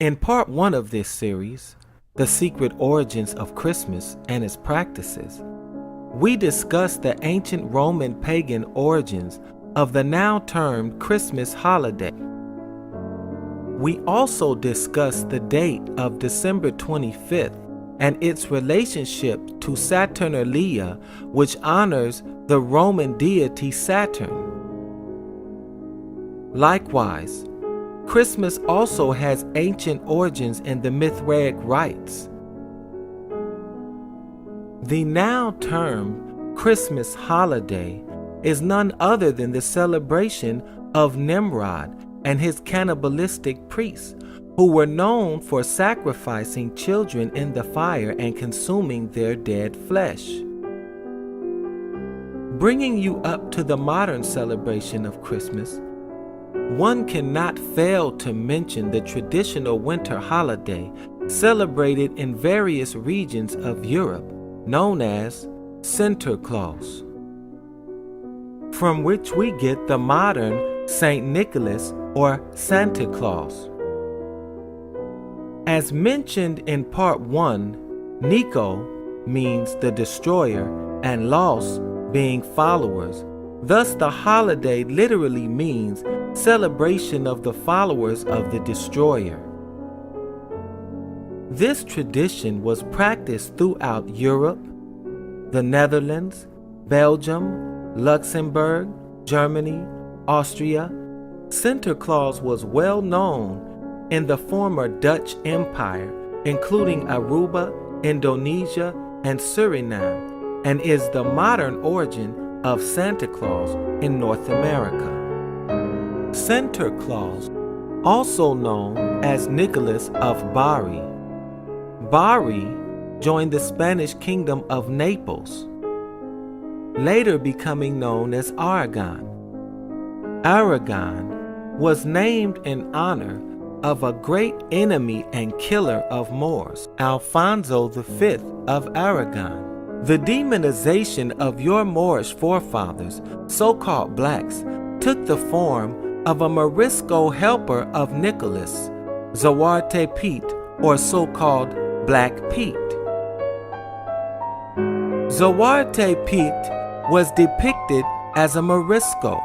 In part 1 of this series, The Secret Origins of Christmas and Its Practices, we discussed the ancient Roman pagan origins of the now termed Christmas holiday. We also discussed the date of December 25th and its relationship to Saturnalia, which honors the Roman deity Saturn. Likewise, Christmas also has ancient origins in the Mithraic rites. The now termed Christmas holiday is none other than the celebration of Nimrod and his cannibalistic priests, who were known for sacrificing children in the fire and consuming their dead flesh. Bringing you up to the modern celebration of Christmas, one cannot fail to mention the traditional winter holiday celebrated in various regions of Europe, known as Sinterklaas, from which we get the modern Saint Nicholas or Santa Claus. As mentioned in part 1, Nico means the destroyer and Los being followers. Thus, the holiday literally means celebration of the followers of the destroyer. This tradition was practiced throughout Europe, the Netherlands, Belgium, Luxembourg, Germany, Austria. Sinterklaas was well known in the former Dutch Empire, including Aruba, Indonesia, and Suriname, and is the modern origin of Santa Claus in North America. Sinterklaas, also known as Nicholas of Bari. Bari joined the Spanish kingdom of Naples, later becoming known as Aragon. Aragon was named in honor of a great enemy and killer of Moors, Alfonso V of Aragon. The demonization of your Moorish forefathers, so-called blacks, took the form of a Morisco helper of Nicholas, Zawarte Pete, or so-called Black Pete. Zawarte Pete was depicted as a Morisco.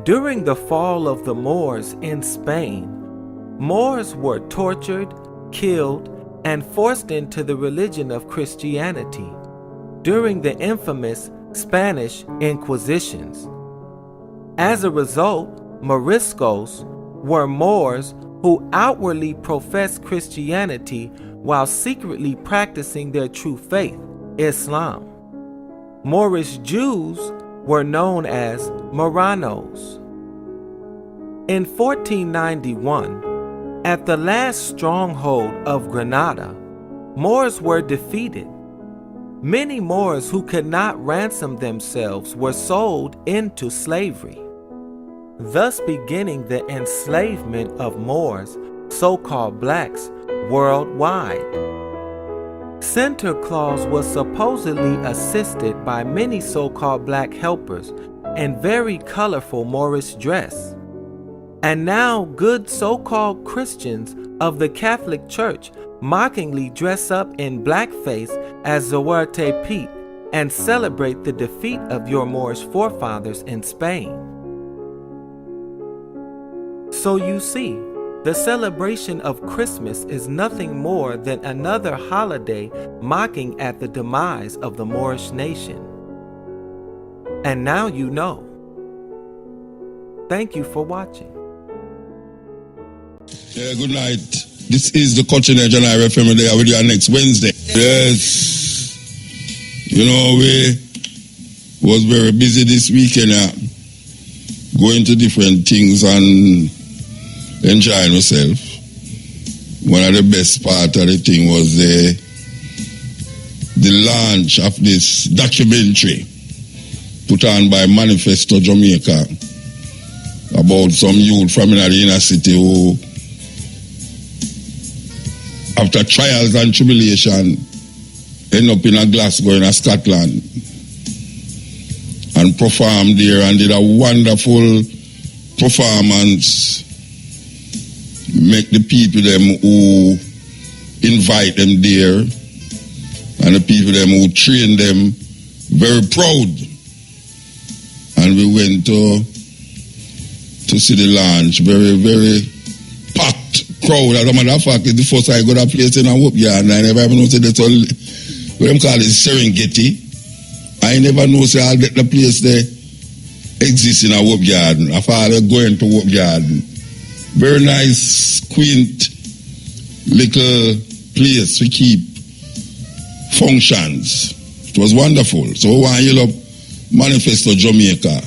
During the fall of the Moors in Spain, Moors were tortured, killed, and forced into the religion of Christianity during the infamous Spanish Inquisitions. As a result, Moriscos were Moors who outwardly professed Christianity while secretly practicing their true faith, Islam. Moorish Jews were known as Moranos. In 1491, at the last stronghold of Granada, Moors were defeated. Many Moors who could not ransom themselves were sold into slavery, thus beginning the enslavement of Moors, so-called blacks, worldwide. Sinterklaas was supposedly assisted by many so-called black helpers in very colorful Moorish dress. And now good so-called Christians of the Catholic Church mockingly dress up in blackface as Zawarte Pete and celebrate the defeat of your Moorish forefathers in Spain. So you see, the celebration of Christmas is nothing more than another holiday mocking at the demise of the Moorish nation. And now you know. Thank you for watching. Yeah, good night. This is the Culture Edge and I FM there with you next Wednesday. Yes. You know, we was very busy this weekend, going to different things and enjoying myself. One of the best part of the thing was the launch of this documentary put on by Manifesto Jamaica about some youth from the inner city who, after trials and tribulation, end up in Glasgow in Scotland and performed there and did a wonderful performance make the people them who invite them there and the people them who train them very proud. And we went to see the launch, very, very packed crowd. As a matter of fact, it's the first I got a place in a whoop yard, and I never even know say that's all, what them call it, Serengeti. I never know say I'll get the place there exists in a whoop yard. I thought going to whoop yard. Very nice, quaint, little place to keep functions. It was wonderful. So when you look Manifesto Jamaica,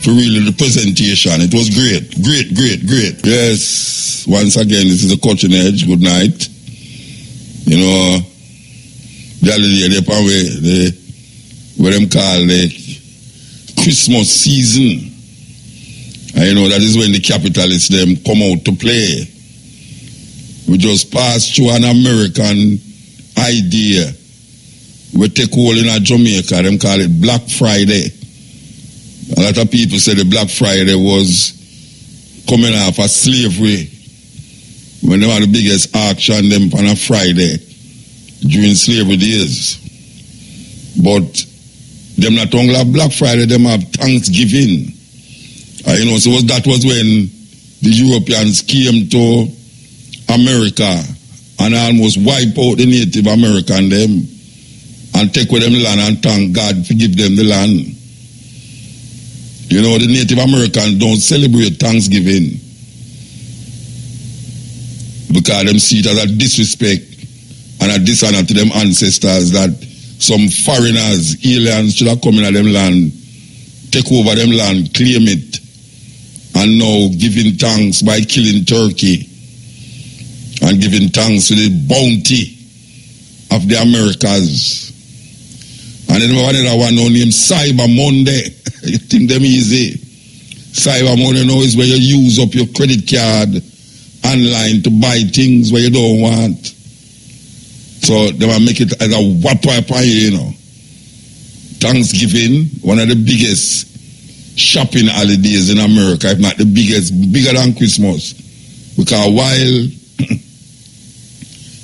for really the presentation, it was great. Yes, once again, this is a Coaching Edge. Good night. You know, the other day, what them call the Christmas season. And you know, that is when the capitalists them come out to play. We just passed through an American idea. We take hold in Jamaica, them call it Black Friday. A lot of people say the Black Friday was coming off of slavery. When they had the biggest auction them on a Friday during slavery days. But them not only have Black Friday, them have Thanksgiving. You know, so that was when the Europeans came to America and almost wipe out the Native American them and take with them the land and thank God for give them the land. You know, the Native Americans don't celebrate Thanksgiving because them see it as a disrespect and a dishonor to them ancestors that some foreigners, aliens should have come in them land, take over them land, claim it, and now giving thanks by killing turkey and giving thanks to the bounty of the Americas. And then another one now named Cyber Monday. You think them easy? Cyber Monday now is where you use up your credit card online to buy things where you don't want. So they will make it as a whopper, you know. Thanksgiving, one of the biggest shopping holidays in America, if not the biggest, bigger than Christmas. Because while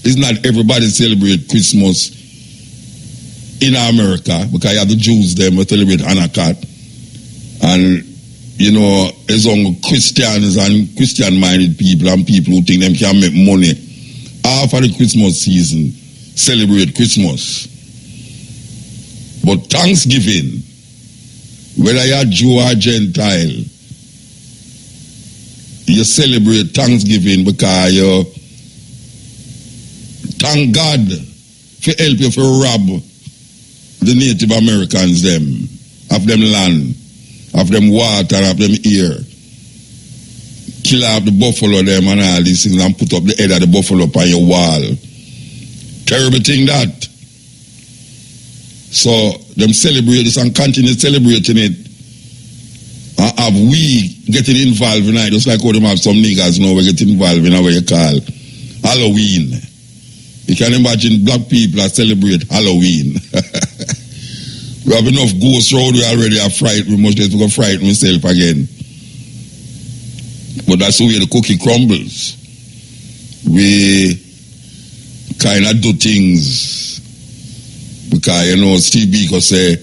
it's not everybody celebrate Christmas in America, because you have the Jews them who celebrate Hanukkah, and you know, it's only Christians and Christian-minded people and people who think them can make money after the Christmas season celebrate Christmas. But Thanksgiving, whether you're Jew or Gentile, you celebrate Thanksgiving because you thank God for help you for rob the Native Americans them, of them land, of them water, of them air. Kill off the buffalo them and all these things and put up the head of the buffalo on your wall. Terrible thing that. So them celebrate this and continue celebrating it. And have we getting involved in it, just like how them have some niggas now we get involved in what you call Halloween. You can imagine black people that celebrate Halloween. We have enough ghosts road, we already are frightened. We must just go frighten myself again. But that's the way the cookie crumbles. We kind of do things because, you know, Steve Biko say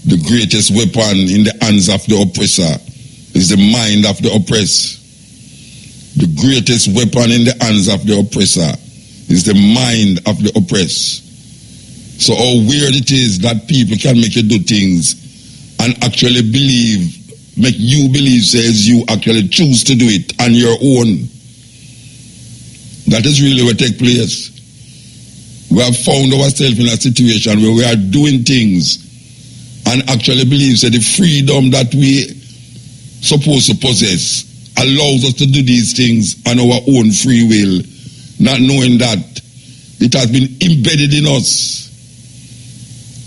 the greatest weapon in the hands of the oppressor is the mind of the oppressed. The greatest weapon in the hands of the oppressor is the mind of the oppressed. So how weird it is that people can make you do things and actually believe, make you believe says you actually choose to do it on your own. That is really what takes place. We have found ourselves in a situation where we are doing things and actually believe that the freedom that we supposed to possess allows us to do these things on our own free will, not knowing that it has been embedded in us.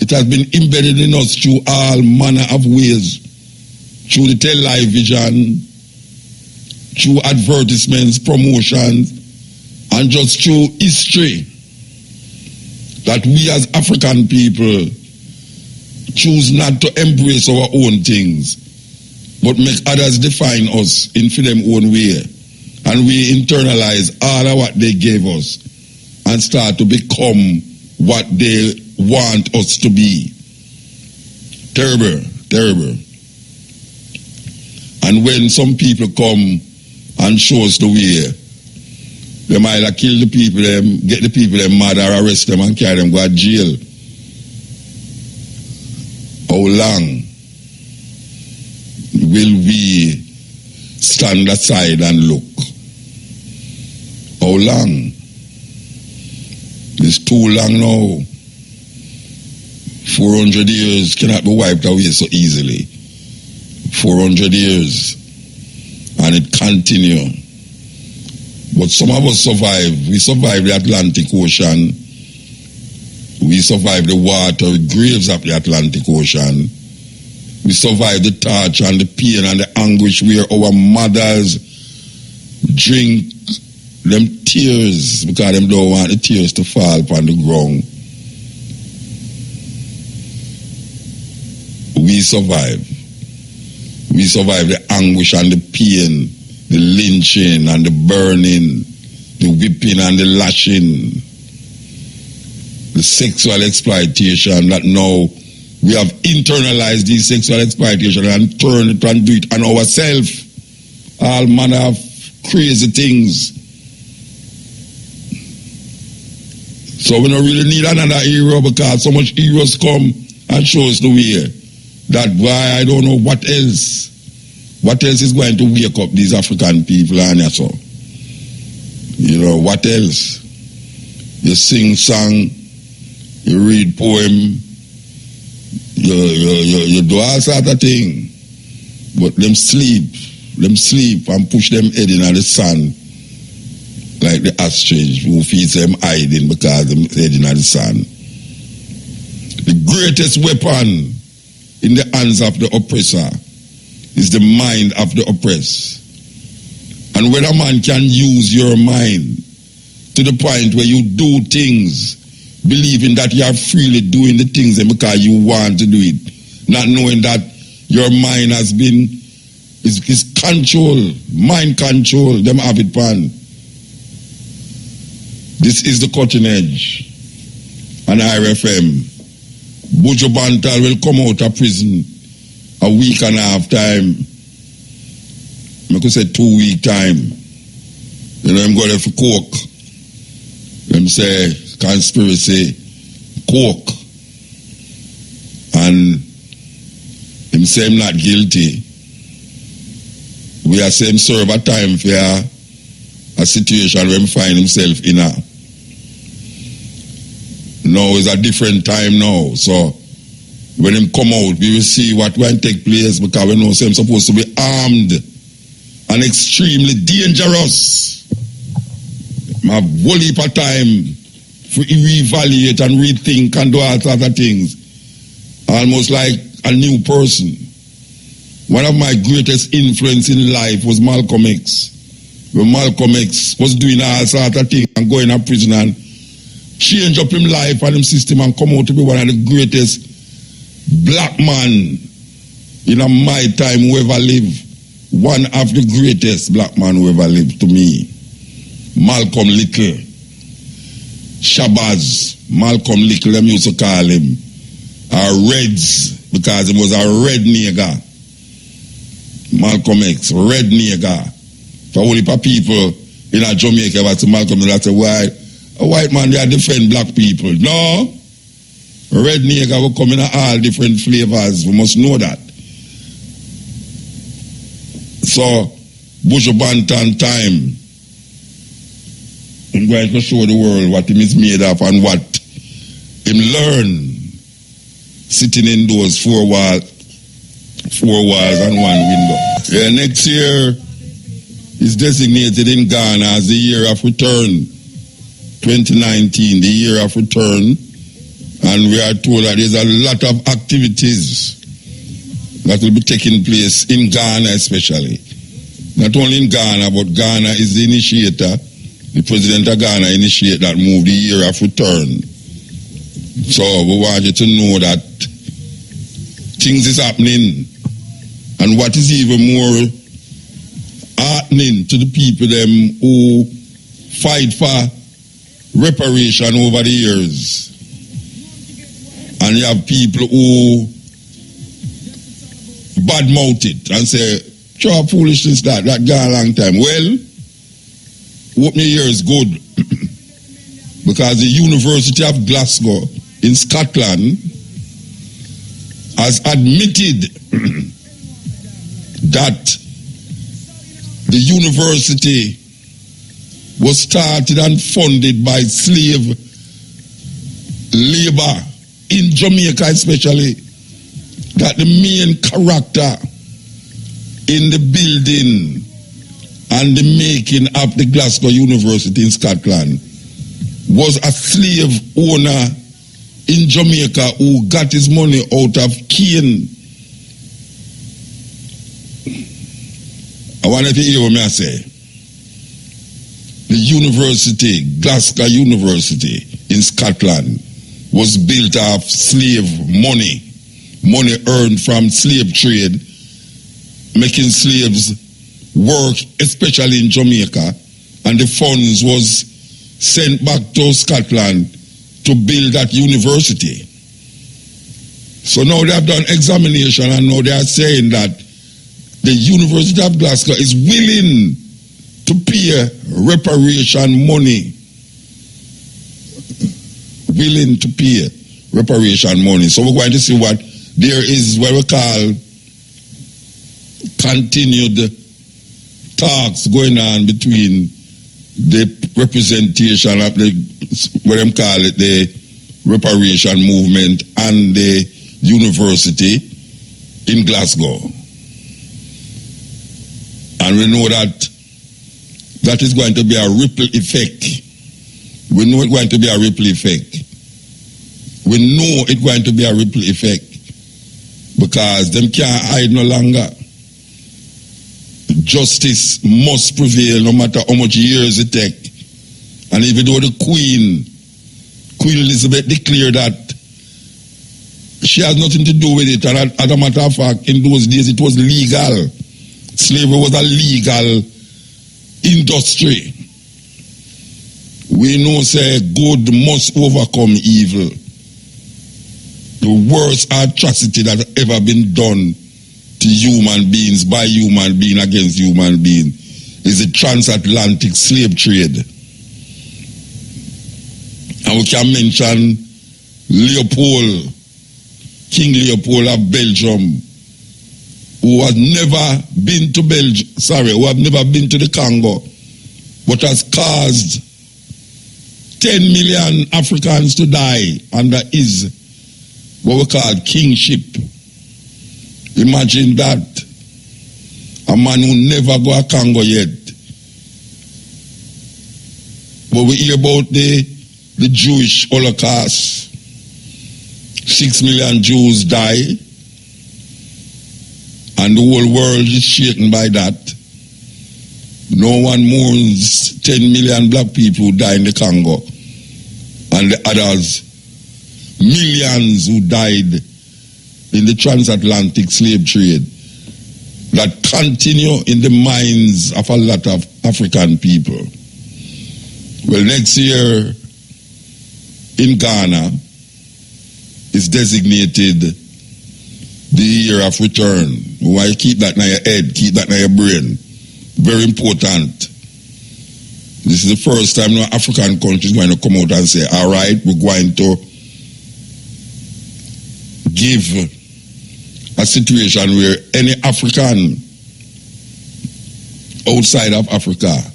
It has been embedded in us through all manner of ways, through the television, through advertisements, promotions, and just through history, that we as African people choose not to embrace our own things, but make others define us in for them own way. and we internalize all of what they gave us and start to become what they want us to be. Terrible, terrible. And when some people come and show us the way, they might have kill the people, them, get the people them mad or arrest them and carry them go to jail. How long will we stand aside and look? How long? It's too long now. 400 years cannot be wiped away so easily. 400 years. And it continues. But some of us survive. We survived the Atlantic Ocean. We survived the water graves of the Atlantic Ocean. We survived the torture and the pain and the anguish where our mothers drink them tears because them don't want the tears to fall upon the ground. We survived. We survived the anguish and the pain, the lynching and the burning, the whipping and the lashing, the sexual exploitation that now we have internalized these sexual exploitation and turn it and do it on ourselves. All manner of crazy things. So we don't really need another hero because so much heroes come and show us the way. That why I don't know what else. What else is going to wake up these African people and so? You know, what else? You sing song, you read poem, you do all sort of thing. But them sleep and push them head in the sun like the ostrich who feeds them hiding because them head in the sun. The greatest weapon in the hands of the oppressor is the mind of the oppressed. And when a man can use your mind to the point where you do things, believing that you are freely doing the things because you want to do it, not knowing that your mind has been, is control, mind control, them have it pan. This is the cutting edge. And RFM. Buju Bantal will come out of prison a week and a half time. I could say 2 week time. You know, I'm going for coke. Them say conspiracy, coke. And him say I'm not guilty. We are saying serve a time for a situation where he find himself in a. Now is a different time now. So when him come out, we will see what will take place because we know him supposed to be armed and extremely dangerous. I have a whole heap of time to reevaluate and rethink and do all sorts of things. Almost like a new person. One of my greatest influence in life was Malcolm X. When Malcolm X was doing all sorts of things and going to prison and change up his life and his system and come out to be one of the greatest black man in my time who ever lived. One of the greatest black man who ever lived to me. Malcolm Little. Shabazz. Malcolm Little, them used to call him. Reds, because he was a red nigger. Malcolm X, red nigger. For a whole heap of people in Jamaica, but Malcolm, they say, why? A white man, they defend black people. No. Red nigger will come in all different flavors. We must know that. So, Buju Banton time, I'm going to show the world what him is made of and what him learn sitting in those four walls and one window. Yeah, next year is designated in Ghana as the year of return. 2019, the year of return, and we are told that there's a lot of activities that will be taking place in Ghana especially. Not only in Ghana, but Ghana is the initiator. The president of Ghana initiated that move, the year of return. So we want you to know that things is happening, and what is even more happening to the people them who fight for reparation over the years. And you have people who badmouth it and say, "Sure, foolishness that gone a long time." Well, what me hear is good. Because the University of Glasgow in Scotland has admitted that the university was started and funded by slave labor in Jamaica especially, that the main character in the building and the making of the Glasgow University in Scotland was a slave owner in Jamaica who got his money out of cane. I want to hear what I say. The university, Glasgow University in Scotland, was built off slave money earned from slave trade, making slaves work, especially in Jamaica, and the funds was sent back to Scotland to build that university. So now they have done examination and now they are saying that the University of Glasgow is willing to pay reparation money. Willing to pay reparation money. So we're going to see what there is, what we call continued talks going on between the representation of the, what them call it, the reparation movement and the university in Glasgow. And we know that that is going to be a ripple effect. We know it's going to be a ripple effect. We know it's going to be a ripple effect because them can't hide no longer. Justice must prevail no matter how much years it takes. And even though the Queen Elizabeth declared that she has nothing to do with it, and as a matter of fact, in those days it was legal. Slavery was a legal industry. We know say good must overcome evil. The worst atrocity that has ever been done to human beings by human being against human being is the transatlantic slave trade. And we can mention Leopold, King Leopold of Belgium, who has never been to who have never been to the Congo, but has caused 10 million Africans to die under his, what we call kingship. Imagine that. A man who never go to Congo yet. But we hear about the Jewish Holocaust. 6 million Jews die. And the whole world is shaken by that. No one mourns 10 million black people who die in the Congo. And the others, millions who died in the transatlantic slave trade that continue in the minds of a lot of African people. Well, next year in Ghana is designated the year of return. Why keep that in your head, keep that in your brain. Very important. This is the first time no African country is going to come out and say, all right, we're going to give a situation where any African outside of Africa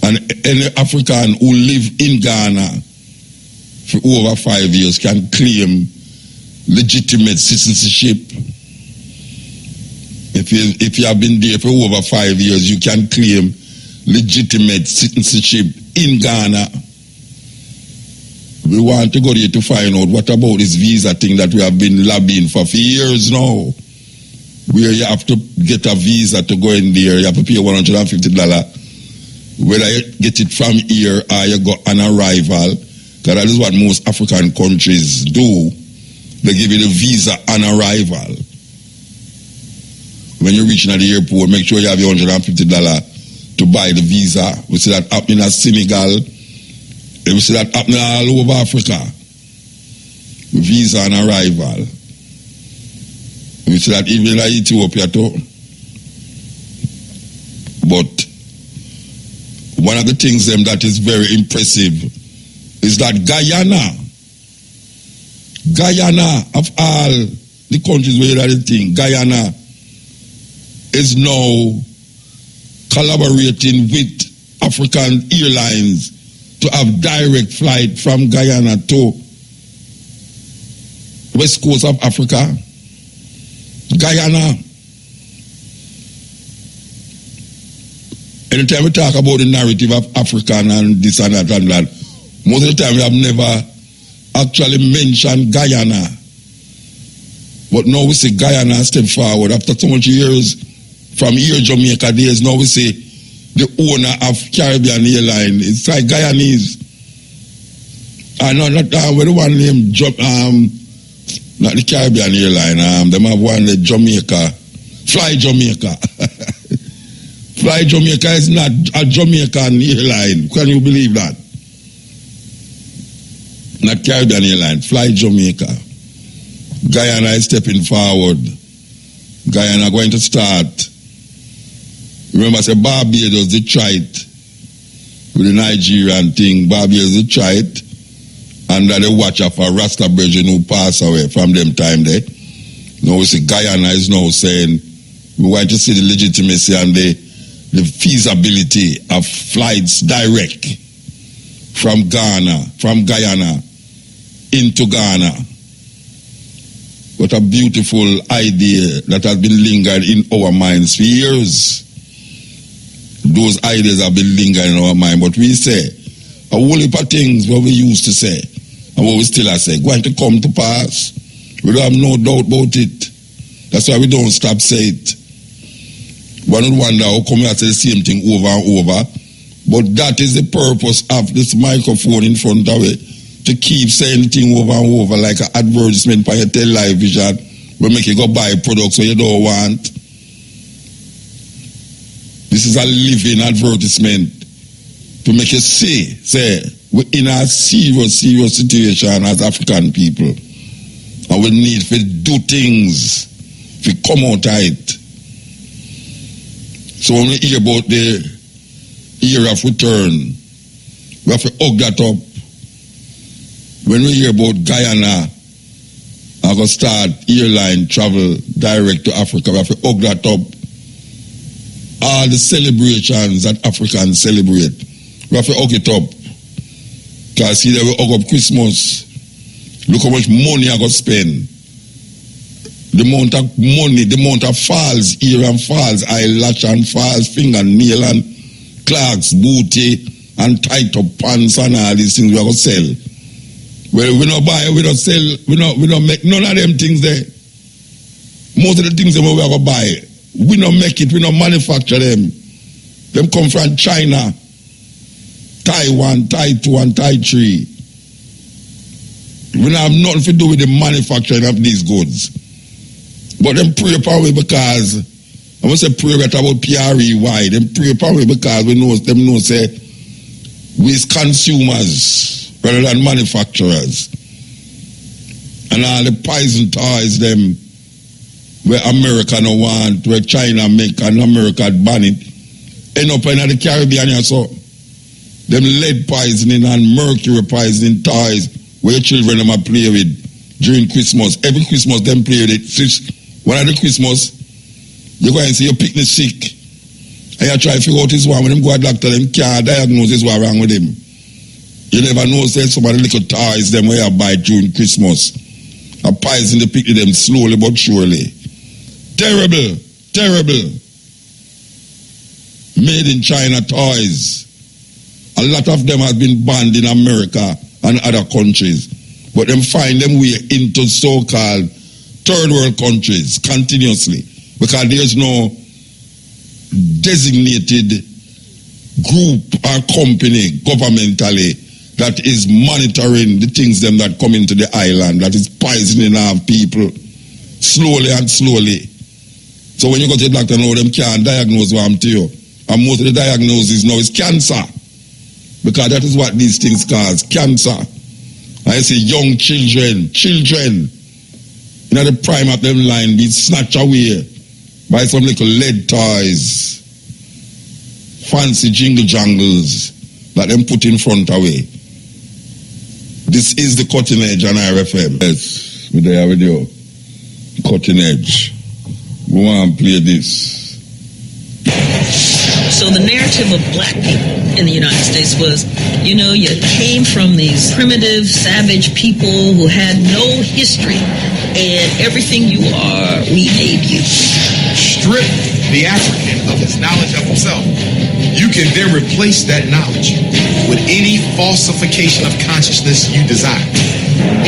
and any African who live in Ghana for over 5 years can claim legitimate citizenship. If you have been there for over 5 years, you can claim legitimate citizenship in Ghana. We want to go there to find out what about this visa thing that we have been lobbying for years now, where you have to get a visa to go in there, you have to pay $150, whether you get it from here or you go on arrival, because that is what most African countries do. They give you the visa on arrival. when you reach at the airport, make sure you have your $150 to buy the visa. We see that happening at Senegal. We see that happening all over Africa. Visa on arrival. We see that even in Ethiopia too. But one of the things that is very impressive is that Guyana of all the countries where that thing, Guyana is now collaborating with African airlines to have direct flight from Guyana to west coast of Africa. Guyana. Anytime we talk about the narrative of African and this and that and that, most of the time we have never actually mentioned Guyana. But now we see Guyana step forward. After so much years, from here Jamaica days, now we see the owner of Caribbean Airline. It's like Guyanese. No, not with the one named, not the Caribbean Airline. Them have one named Jamaica. Fly Jamaica. Fly Jamaica is not a Jamaican airline. Can you believe that? Not Caribbean Airline, Fly Jamaica. Guyana is stepping forward. Guyana going to start. Remember, I said Barbados, they tried with the Nigerian thing. Barbados, they tried under the watch of a Rasta Bridge who passed away from them time there. Now we see Guyana is now saying we want to see the legitimacy and the feasibility of flights direct from Guyana into Ghana. What a beautiful idea that has been lingered in our minds for years. Those ideas have been lingering in our mind, but we say a whole heap of things what we used to say and what we still are saying going to come to pass. We don't have no doubt about it. That's why we don't stop saying it. One would wonder how come we say the same thing over and over, but that is the purpose of this microphone in front of it, to keep saying the thing over and over like an advertisement for your television. We make you go buy products so you don't want. This is a living advertisement to make you say we're in a serious situation as African people, and we need to do things to come out of it. So when we hear about the year of return, we have to hug that up. When we hear about Guyana, I'm going to start airline travel direct to Africa, we have to hug that up. All the celebrations that Africans celebrate, we have to hug it up. Because see, we hug up Christmas. Look how much money I got to spend. The amount of money, the amount of falls, ear and falls, eyelash and falls, fingernail and clogs, booty and tight up pants and all these things we are going to sell. Well, we don't buy, we don't sell, we don't make none of them things there. Most of the things that we are going to buy, we don't make it, we don't manufacture them. Them come from China, Taiwan, Tai 2 and Tai 3. We don't have nothing to do with the manufacturing of these goods. But them pray upon me because, I won't say pray about PREY, them pray upon me because we know, them know say, we as consumers rather than manufacturers. And all the poison toys them where America no want, where China make and America ban it, end up in the Caribbean so. Them lead poisoning and mercury poisoning toys where children them play with during Christmas. Every Christmas them play with it. One of the Christmas, you go and see your picnic sick. And you try to figure out this one. When them go to the doctor, them can't diagnose this what's wrong with him. You never know, say some of the little toys them where you buy during Christmas. A poison the picnic them slowly but surely. Terrible, terrible. Made in China toys. A lot of them have been banned in America and other countries. But them find them way into so-called third world countries continuously, because there's no designated group or company governmentally that is monitoring the things them that come into the island, that is poisoning our people slowly and slowly. So when you go to the doctor now, them can't diagnose what I'm to you. And most of the diagnosis now is cancer. Because that is what these things cause, cancer. I see young children, in the prime of them line, being snatched away by some little lead toys, fancy jingle jangles that them put in front away. This is the Cutting Edge on RFM. Yes, we're there with you. Cutting Edge. We want to play this. So the narrative of black people in the United States was, you know, you came from these primitive, savage people who had no history, and everything you are, we made you. Strip the African of his knowledge of himself. You can then replace that knowledge with any falsification of consciousness you desire.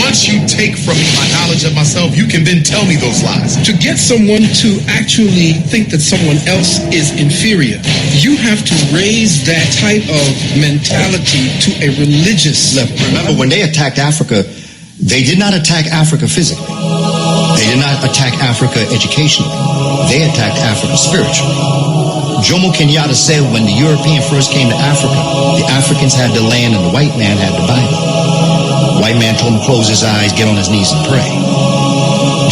Once you take from me my knowledge of myself, you can then tell me those lies. To get someone to actually think that someone else is inferior, you have to raise that type of mentality to a religious level. Remember, when they attacked Africa, they did not attack Africa physically. They did not attack Africa educationally. They attacked Africa spiritually. Jomo Kenyatta said when the European first came to Africa, the Africans had the land and the white man had the Bible. White man told him to close his eyes, get on his knees and pray.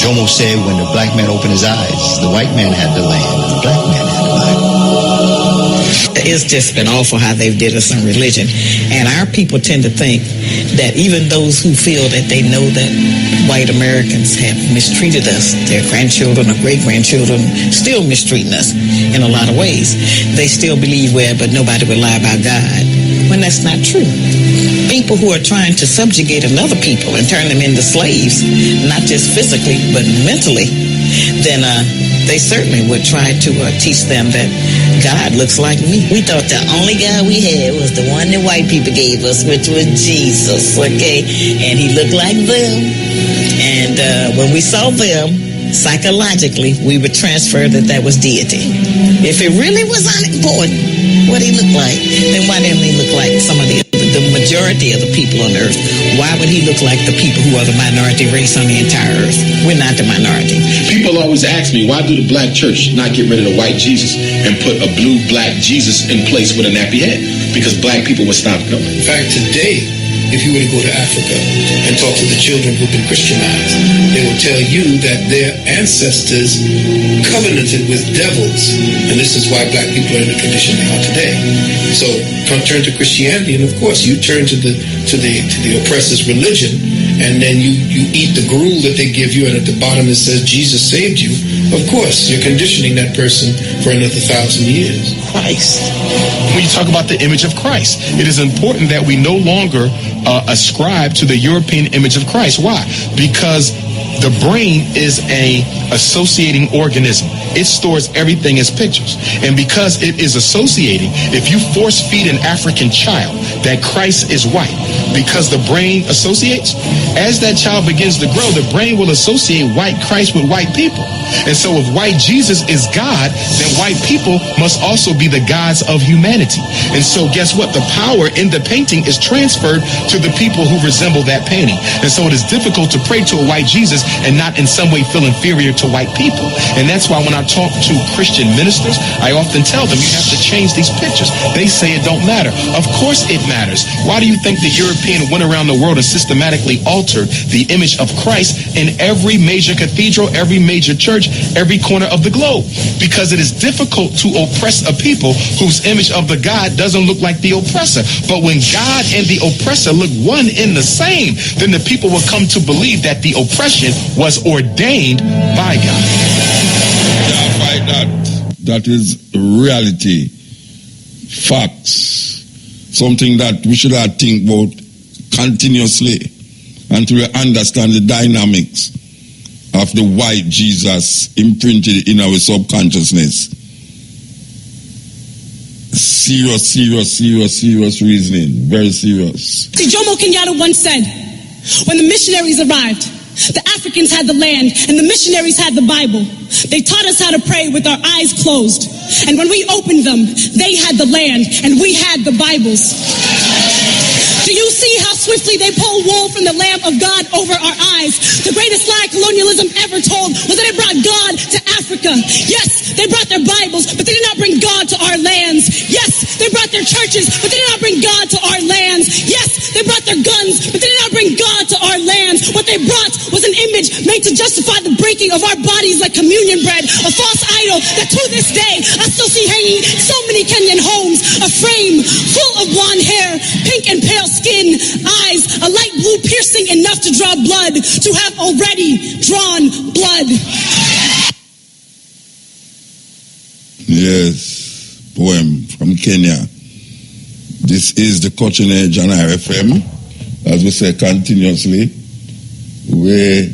Jomo said when the black man opened his eyes, the white man had the land and the black man had the Bible. It's just been awful how they've did us in religion. And our people tend to think that even those who feel that they know that white Americans have mistreated us, their grandchildren or great-grandchildren still mistreating us in a lot of ways. They still believe, well, but nobody will lie about God, when that's not true. People who are trying to subjugate another people and turn them into slaves, not just physically, but mentally, then they certainly would try to teach them that God looks like me. We thought the only God we had was the one that white people gave us, which was Jesus, okay? And he looked like them. And when we saw them, psychologically, we would transfer that was deity. If it really was unimportant what he looked like, then why didn't he look like some of the majority of the people on earth? Why would he look like the people who are the minority race on the entire earth? We're not the minority. People always ask me, why do the black church not get rid of the white Jesus and put a blue black Jesus in place with a nappy head? Because black people would stop coming. In fact, today, if you were to go to Africa and talk to the children who've been Christianized, they will tell you that their ancestors covenanted with devils, and this is why black people are in the condition they are today. So turn to Christianity, and of course you turn to the oppressor's religion, and then you eat the gruel that they give you, and at the bottom it says Jesus saved you. Of course, you're conditioning that person for another 1,000 years. Christ. When you talk about the image of Christ, it is important that we no longer ascribe to the European image of Christ. Why? Because the brain is a associating organism. It stores everything as pictures. And because it is associating, if you force feed an African child that Christ is white, because the brain associates, as that child begins to grow, the brain will associate white Christ with white people. And so if white Jesus is God, then white people must also be the gods of humanity. And so guess what? The power in the painting is transferred to the people who resemble that painting. And so it is difficult to pray to a white Jesus and not in some way feel inferior to white people. And that's why when I talk to Christian ministers, I often tell them you have to change these pictures. They say it don't matter. Of course it matters. Why do you think the European went around the world and systematically altered the image of Christ in every major cathedral, every major church, every corner of the globe? Because it is difficult to oppress a people whose image of the God doesn't look like the oppressor. But when God and the oppressor look one in the same, then the people will come to believe that the oppression was ordained by God. Yeah, by that is reality, facts, something that we should have think about continuously until we understand the dynamics of the white Jesus imprinted in our subconsciousness. Serious reasoning, very serious. See, Jomo Kenyatta once said, when the missionaries arrived, the Africans had the land and the missionaries had the Bible. They taught us how to pray with our eyes closed. And when we opened them, they had the land and we had the Bibles. Do you see how swiftly they pull wool from the lamp of God over our eyes. The greatest lie colonialism ever told was that it brought God to Africa. Yes, they brought their Bibles, but they did not bring God to our lands. Yes, they brought their churches, but they did not bring God to our lands. Yes, they brought their guns, but they did not bring God to our lands. What they brought was an image made to justify the breaking of our bodies like communion bread, a false idol that to this day I still see hanging so many Kenyan homes, a frame full of blonde hair, pink and pale skin, eyes, a light blue piercing enough to draw blood, to have already drawn blood. Yes, poem from Kenya. This is the Cutting Edge on RFM. As we say continuously, we're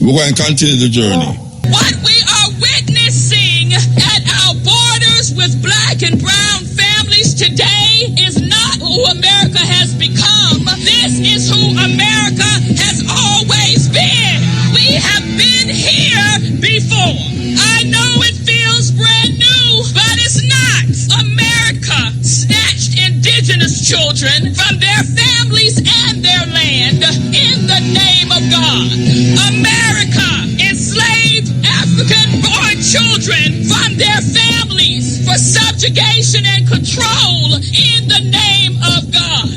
going to continue the journey. What we are witnessing at our borders with black and brown families today is not who America has become. This is who America has always been. We have been here before. I know it feels brand new, but it's not. America snatched indigenous children from their families and their land in the name of God. America enslaved African-born children from their families for subjugation and control in the name of God.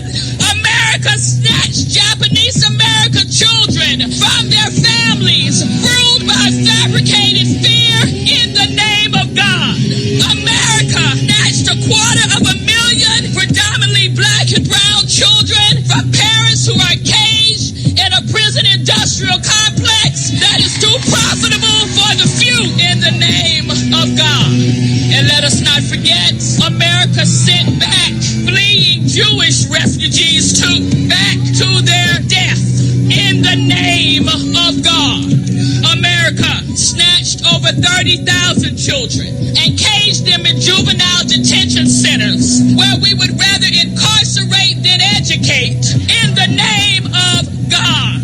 America snatched Japanese American children from their families, ruled by fabricated fear in the name of God. America snatched 250,000 predominantly black and brown children from parents who are caged in a prison industrial complex that is too profitable for the few in the name of God. And let us not forget, America sent back fleeing Jewish refugees back to their death in the name of God. America snatched over 30,000 children and caged them in juvenile detention centers where we would rather incarcerate than educate in the name of God.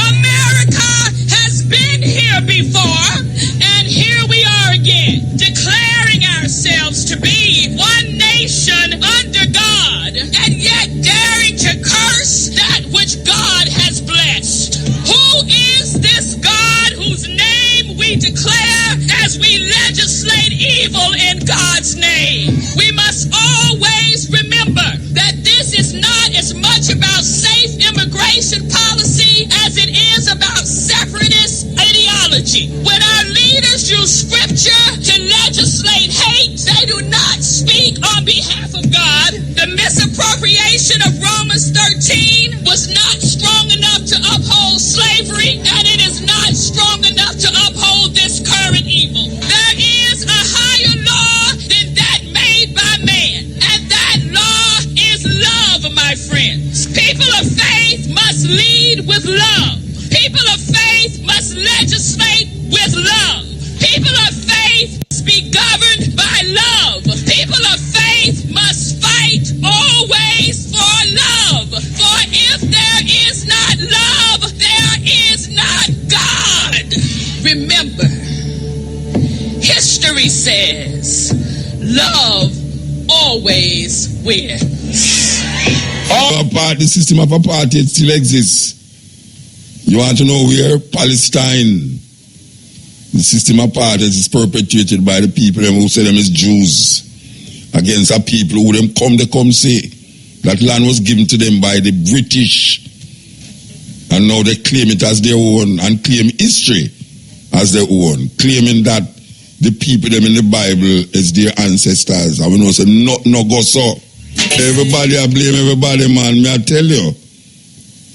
America has been here before, and here we are again, declaring ourselves to be one nation under God, and yet daring to curse that which God has blessed. Who is this God whose name we declare as we legislate evil in God's name? We must always remember that this is not as much about safe immigration policy as it is about separatist ideology. When our leaders use scripture to legislate hate, they do not speak on behalf of God. The misappropriation of Romans 13 was not strong enough to uphold slavery, and it is not strong enough to uphold this current evil. There is a higher law than that made by man, and that law is love, my friends. People of faith must lead with love. People of faith must legislate with love. People of faith must be governed by love. People of faith must fight always for love. For if there is not love, there is not God. Remember, history says love always wins. The system of apartheid still exists. You want to know where? Palestine. The system of apartheid is perpetuated by the people who say them is Jews against a people who they come say that land was given to them by the British, and now they claim it as their own and claim history as their own, claiming that the people them in the Bible is their ancestors. I will not say no go so. Everybody I blame everybody, man. Me I tell you.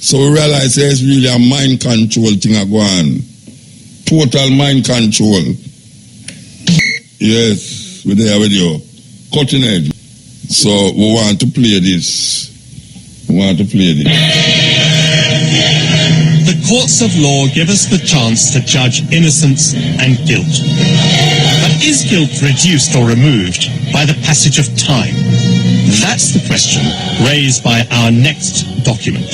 So we realize there's really a mind control thing going on. Total mind control. Yes, we're there with you. Cutting edge. So we want to play this. The courts of law give us the chance to judge innocence and guilt. But is guilt reduced or removed by the passage of time? That's the question raised by our next document.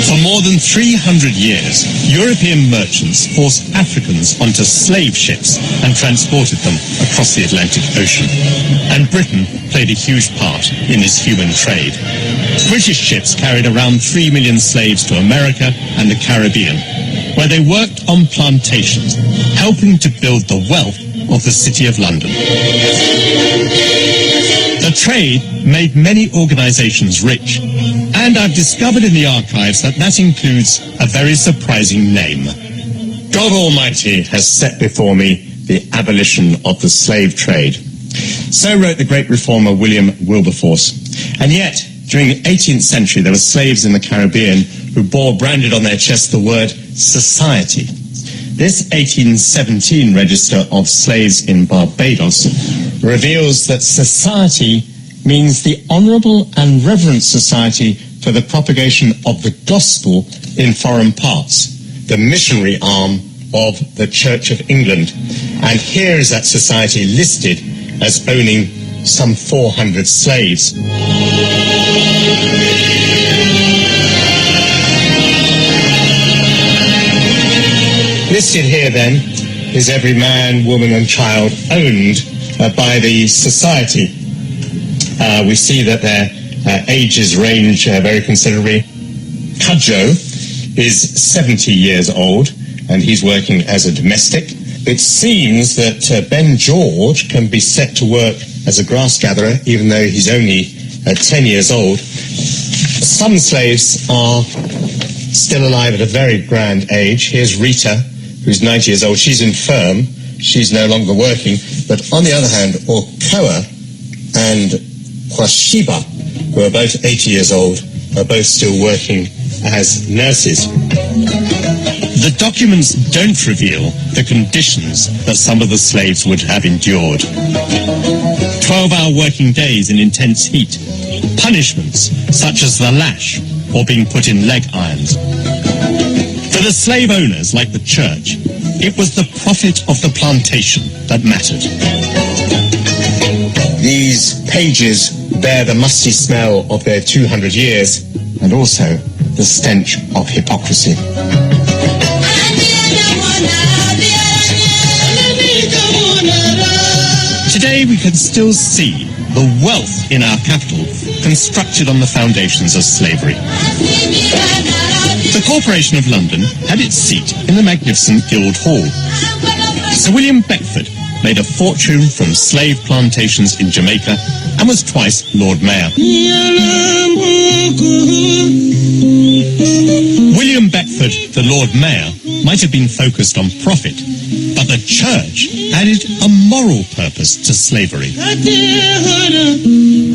For more more than 300 years, European merchants forced Africans onto slave ships and transported them across the Atlantic Ocean. And Britain played a huge part in this human trade. British ships carried around 3 million slaves to America and the Caribbean, where they worked on plantations, helping to build the wealth of the City of London. The trade made many organizations rich, and I've discovered in the archives that includes a very surprising name. God Almighty has set before me the abolition of the slave trade. So wrote the great reformer William Wilberforce. And yet, during the 18th century, there were slaves in the Caribbean who bore branded on their chests the word society. This 1817 register of slaves in Barbados reveals that society means the honourable and reverent society for the propagation of the gospel in foreign parts, the missionary arm of the Church of England. And here is that society listed as owning some 400 slaves. Listed here, then, is every man, woman and child owned by the society. We see that their ages range very considerably. Cudjoe is 70 years old, and he's working as a domestic. It seems that Ben George can be set to work as a grass gatherer, even though he's only 10 years old. Some slaves are still alive at a very grand age. Here's Rita, who's 90 years old. She's infirm. She's no longer working. But on the other hand, Okoa and Kwashiba, who are both 80 years old, are both still working as nurses. The documents don't reveal the conditions that some of the slaves would have endured. 12-hour working days in intense heat, punishments such as the lash or being put in leg irons. For the slave owners, like the church, it was the profit of the plantation that mattered. These pages bear the musty smell of their 200 years and also the stench of hypocrisy. Today we can still see the wealth in our capital constructed on the foundations of slavery. The Corporation of London had its seat in the magnificent Guildhall. Sir William Beckford made a fortune from slave plantations in Jamaica and was twice Lord Mayor. William Beckford, the Lord Mayor, might have been focused on profit, but the church added a moral purpose to slavery.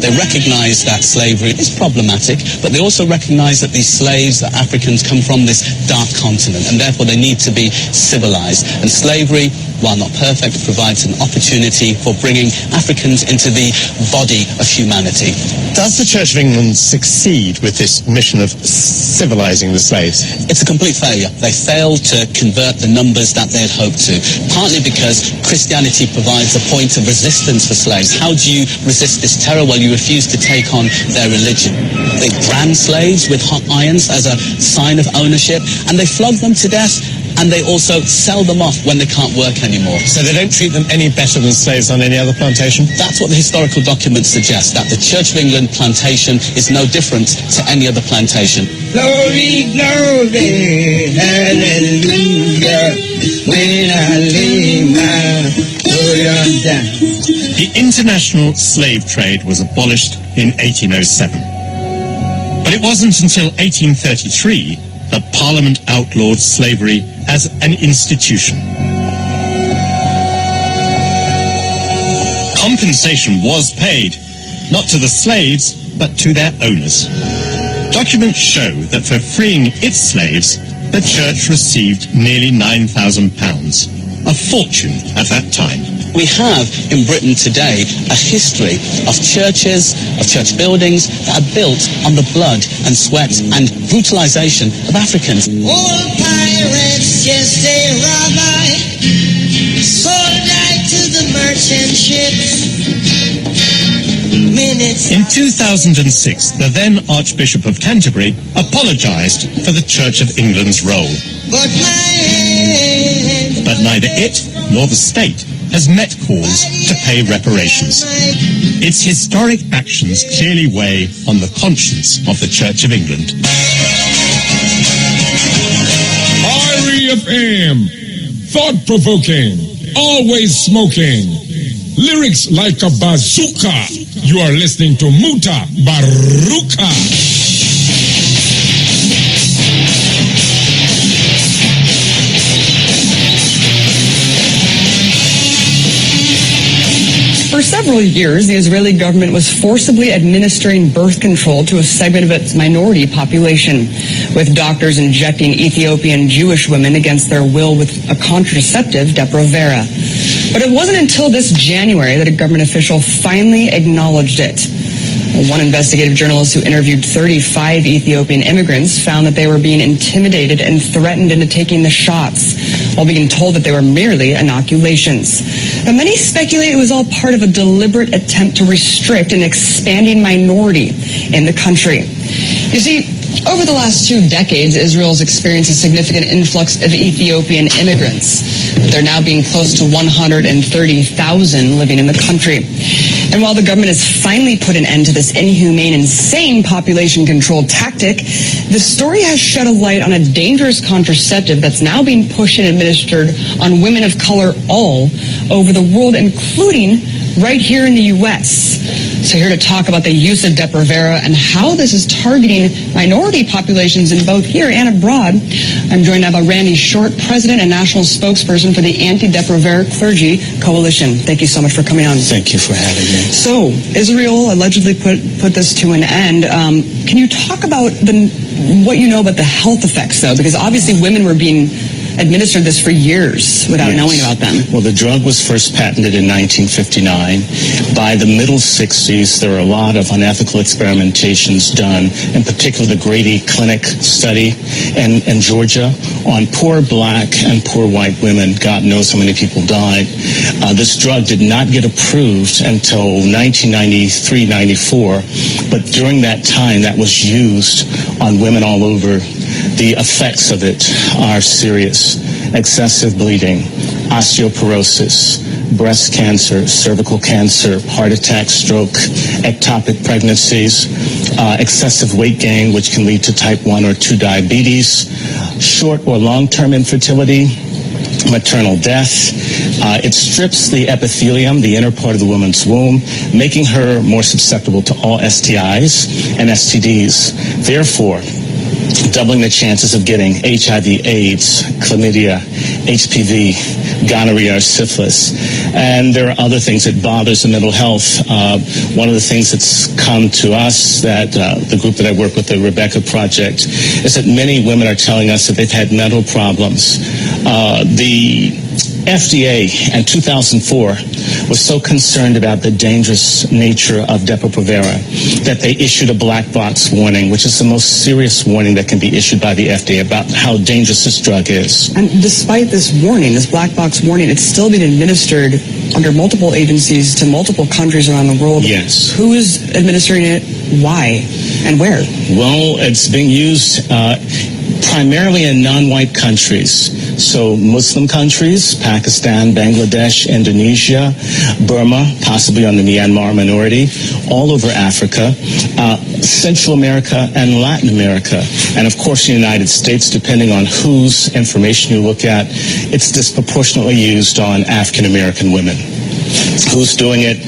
They recognize that slavery is problematic, but they also recognize that these slaves, the Africans, come from this dark continent, and therefore they need to be civilized. And slavery, while not perfect, provides an opportunity for bringing Africans into the body of humanity. Does the Church of England succeed with this mission of civilizing the slaves? It's a complete failure. They failed to convert the numbers that they had hoped to, partly because Christianity provides a point of resistance for slaves. How do you resist this terror? Well, you refuse to take on their religion. They brand slaves with hot irons as a sign of ownership, and they flog them to death, and they also sell them off when they can't work anymore. So they don't treat them any better than slaves on any other plantation? That's what the historical documents suggest, that the Church of England plantation is no different to any other plantation. Glory, glory, hallelujah, when I lay my burdens down. The international slave trade was abolished in 1807. But it wasn't until 1833 that Parliament outlawed slavery as an institution. Compensation was paid, not to the slaves, but to their owners. Documents show that for freeing its slaves, the church received nearly £9,000, a fortune at that time. We have in Britain today a history of churches, of church buildings that are built on the blood and sweat and brutalization of Africans. Old pirates, yes, they rob I, sold I to the merchant ships. Many In 2006, the then Archbishop of Canterbury apologized for the Church of England's role. But neither it nor the state has met calls to pay reparations. Its historic actions clearly weigh on the conscience of the Church of England. REFM, thought-provoking, always smoking, lyrics like a bazooka. You are listening to Mutabaruka. For several years, the Israeli government was forcibly administering birth control to a segment of its minority population, with doctors injecting Ethiopian Jewish women against their will with a contraceptive, Depo-Provera. But it wasn't until this January that a government official finally acknowledged it. One investigative journalist who interviewed 35 Ethiopian immigrants found that they were being intimidated and threatened into taking the shots, while being told that they were merely inoculations. Now, many speculate it was all part of a deliberate attempt to restrict an expanding minority in the country. You see, over the last 2 decades, Israel's experienced a significant influx of Ethiopian immigrants. There are now being close to 130,000 living in the country. And while the government has finally put an end to this inhumane, insane population control tactic, the story has shed a light on a dangerous contraceptive that's now being pushed and administered on women of color all over the world, including right here in the U.S. So here to talk about the use of Depo-Provera and how this is targeting minority populations in both here and abroad, I'm joined now by Randy Short, President and National Spokesperson for the Anti-Depo-Provera Clergy Coalition. Thank you so much for coming on. Thank you for having me. So Israel allegedly put this to an end. Can you talk about what you know about the health effects, though? Because obviously women were being administered this for years without knowing about them. Well, the drug was first patented in 1959. By the middle 60s, there were a lot of unethical experimentations done, in particular the Grady Clinic study in Georgia on poor black and poor white women. God knows how many people died. This drug did not get approved until 1993-94, but during that time that was used on women all over. The effects of it are serious. Excessive bleeding, osteoporosis, breast cancer, cervical cancer, heart attack, stroke, ectopic pregnancies, excessive weight gain, which can lead to type 1 or 2 diabetes, short or long-term infertility, maternal death. It strips the epithelium, the inner part of the woman's womb, making her more susceptible to all STIs and STDs. Therefore, doubling the chances of getting HIV, AIDS, chlamydia, HPV, gonorrhea, or syphilis. And there are other things that bothers the mental health. One of the things that's come to us, that the group that I work with, the Rebecca Project, is that many women are telling us that they've had mental problems. The FDA in 2004 was so concerned about the dangerous nature of Depo-Provera that they issued a black box warning, which is the most serious warning that can be issued by the FDA about how dangerous this drug is. And despite this warning, this black box warning, it's still being administered under multiple agencies to multiple countries around the world. Yes. Who is administering it? Why? And where? Well, it's being used primarily in non-white countries. So Muslim countries, Pakistan, Bangladesh, Indonesia, Burma, possibly on the Myanmar minority, all over Africa, Central America and Latin America. And of course the United States, depending on whose information you look at, it's disproportionately used on African American women. Who's doing it?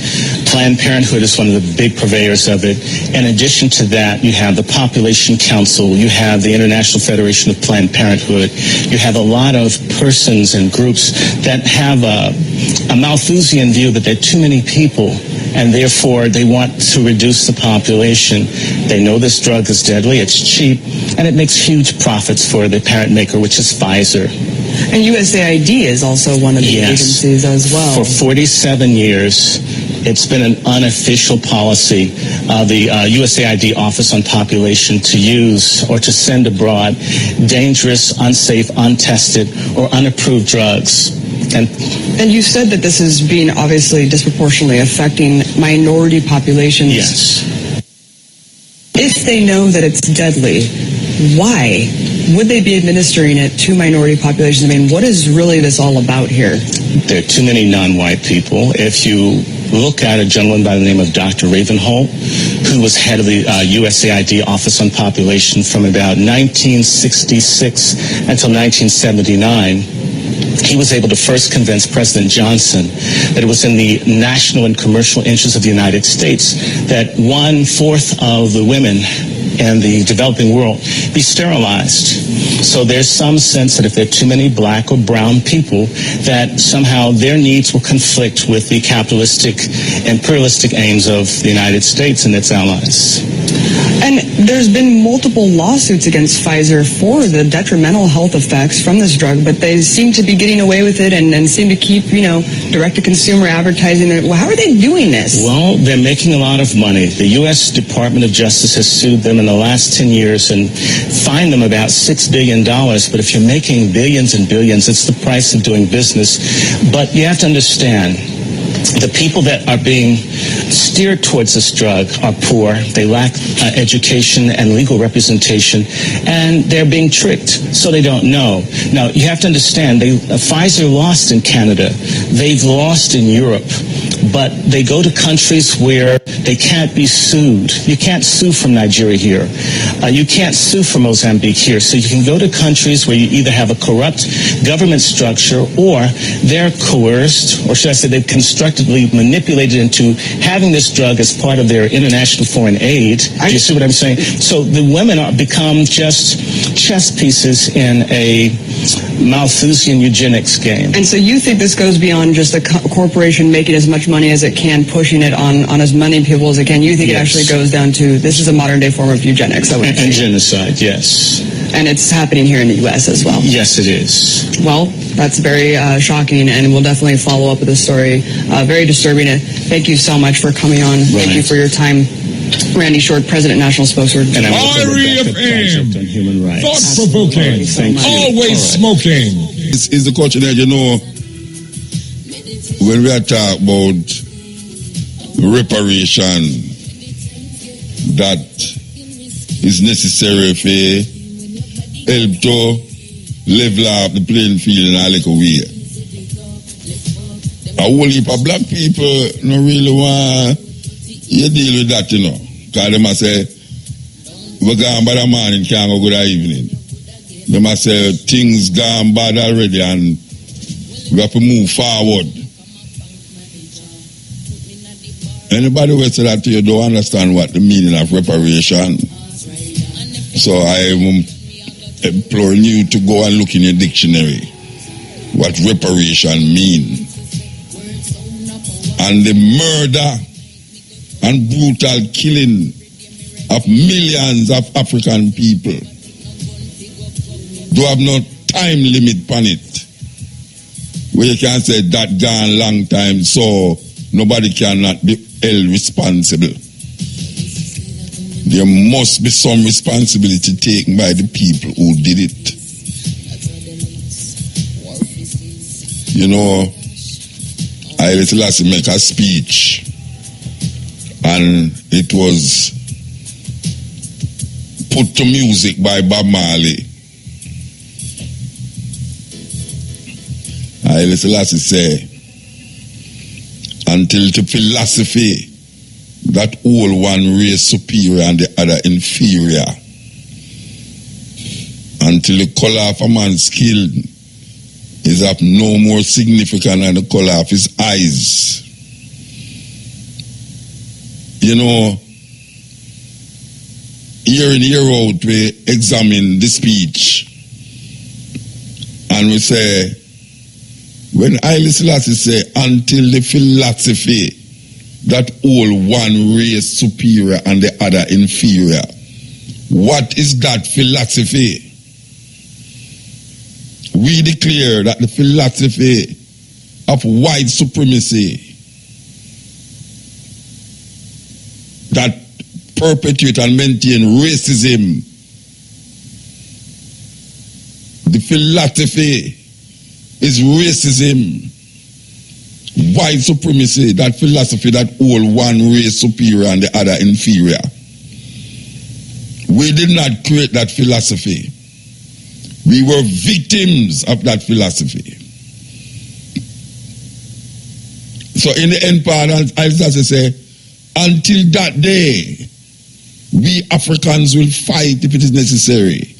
Planned Parenthood is one of the big purveyors of it. In addition to that, you have the Population Council, you have the International Federation of Planned Parenthood, you have a lot of persons and groups that have a Malthusian view that there are too many people, and therefore they want to reduce the population. They know this drug is deadly, it's cheap, and it makes huge profits for the parent maker, which is Pfizer. And USAID is also one of the agencies as well. For 47 years, it's been an unofficial policy of the USAID Office on Population to use or to send abroad dangerous, unsafe, untested, or unapproved drugs And you said that this is being obviously disproportionately affecting minority populations. Yes. If they know that it's deadly, why would they be administering it to minority populations? I mean, what is really this all about here? There are too many non-white people. If you look at a gentleman by the name of Dr. Ravenholt, who was head of the USAID Office on Population from about 1966 until 1979, he was able to first convince President Johnson that it was in the national and commercial interests of the United States that 1/4 of the women in the developing world be sterilized. So there's some sense that if there are too many black or brown people, that somehow their needs will conflict with the capitalistic, imperialistic aims of the United States and its allies. And there's been multiple lawsuits against Pfizer for the detrimental health effects from this drug, but they seem to be getting away with it and seem to keep, direct-to-consumer advertising. Well, how are they doing this? Well, they're making a lot of money. The U.S. Department of Justice has sued them in the last 10 years and fined them about $6 billion. But if you're making billions and billions, it's the price of doing business. But you have to understand, the people that are being steered towards this drug are poor. They lack education and legal representation, and they're being tricked, so they don't know. Now, you have to understand, Pfizer lost in Canada. They've lost in Europe. But they go to countries where they can't be sued. You can't sue from Nigeria here. You can't sue from Mozambique here. So you can go to countries where you either have a corrupt government structure or they're coerced, or should I say they've constructively manipulated into having this drug as part of their international foreign aid. Do you see what I'm saying? So the women become just chess pieces in a Malthusian eugenics game. And so you think this goes beyond just a corporation making as much money as it can, pushing it on as many people as it can. You think it actually goes down to, this is a modern day form of eugenics, I would say. And genocide, yes. And it's happening here in the U.S. as well. Yes, it is. Well, that's very shocking, and we'll definitely follow up with this story. Very disturbing. Thank you so much for coming on. Right. Thank you for your time. Randy Short, President, National Spokesperson. And REFM, on human rights. thought-provoking, always smoking. It's the culture that, when we are talking about reparation, that is necessary for help to level up the playing field in a little way. A whole heap of black people don't really want you deal with that, because they must say, we're gone by the morning, can't go good evening. They must say, things gone bad already and we have to move forward. Anybody who say that to you don't understand what the meaning of reparation. So I am imploring you to go and look in your dictionary what reparation means. And the murder and brutal killing of millions of African people do have no time limit on it, where you can say that gone long time, so nobody cannot be held responsible. There must be some responsibility taken by the people who did it. Haile Selassie make a speech, and it was put to music by Bob Marley. Haile Selassie say, until the philosophy that all one race superior and the other inferior, until the color of a man's skin is of no more significant than the color of his eyes. Year in, year out, we examine the speech and we say, when Haile Selassie say, until the philosophy that all one race superior and the other inferior, what is that philosophy? We declare that the philosophy of white supremacy that perpetuate and maintain racism, the philosophy is racism, white supremacy, that philosophy that hold one race superior and the other inferior. We did not create that philosophy. We were victims of that philosophy. So in the end part, I just say, until that day, we Africans will fight if it is necessary,